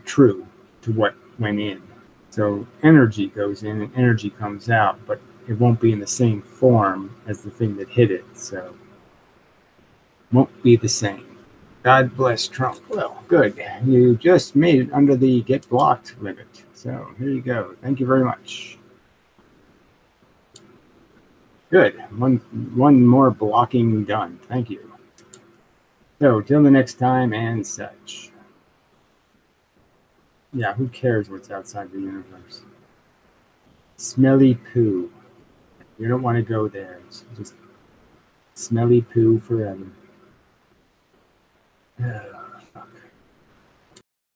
true to what went in. So energy goes in and energy comes out, but it won't be in the same form as the thing that hit it. So it won't be the same. God bless Trump. Well, good. You just made it under the get blocked limit. So here you go. Thank you very much. Good. One more blocking done. Thank you. So till the next time and such. Yeah, who cares what's outside the universe? Smelly poo. You don't want to go there. It's just smelly poo forever.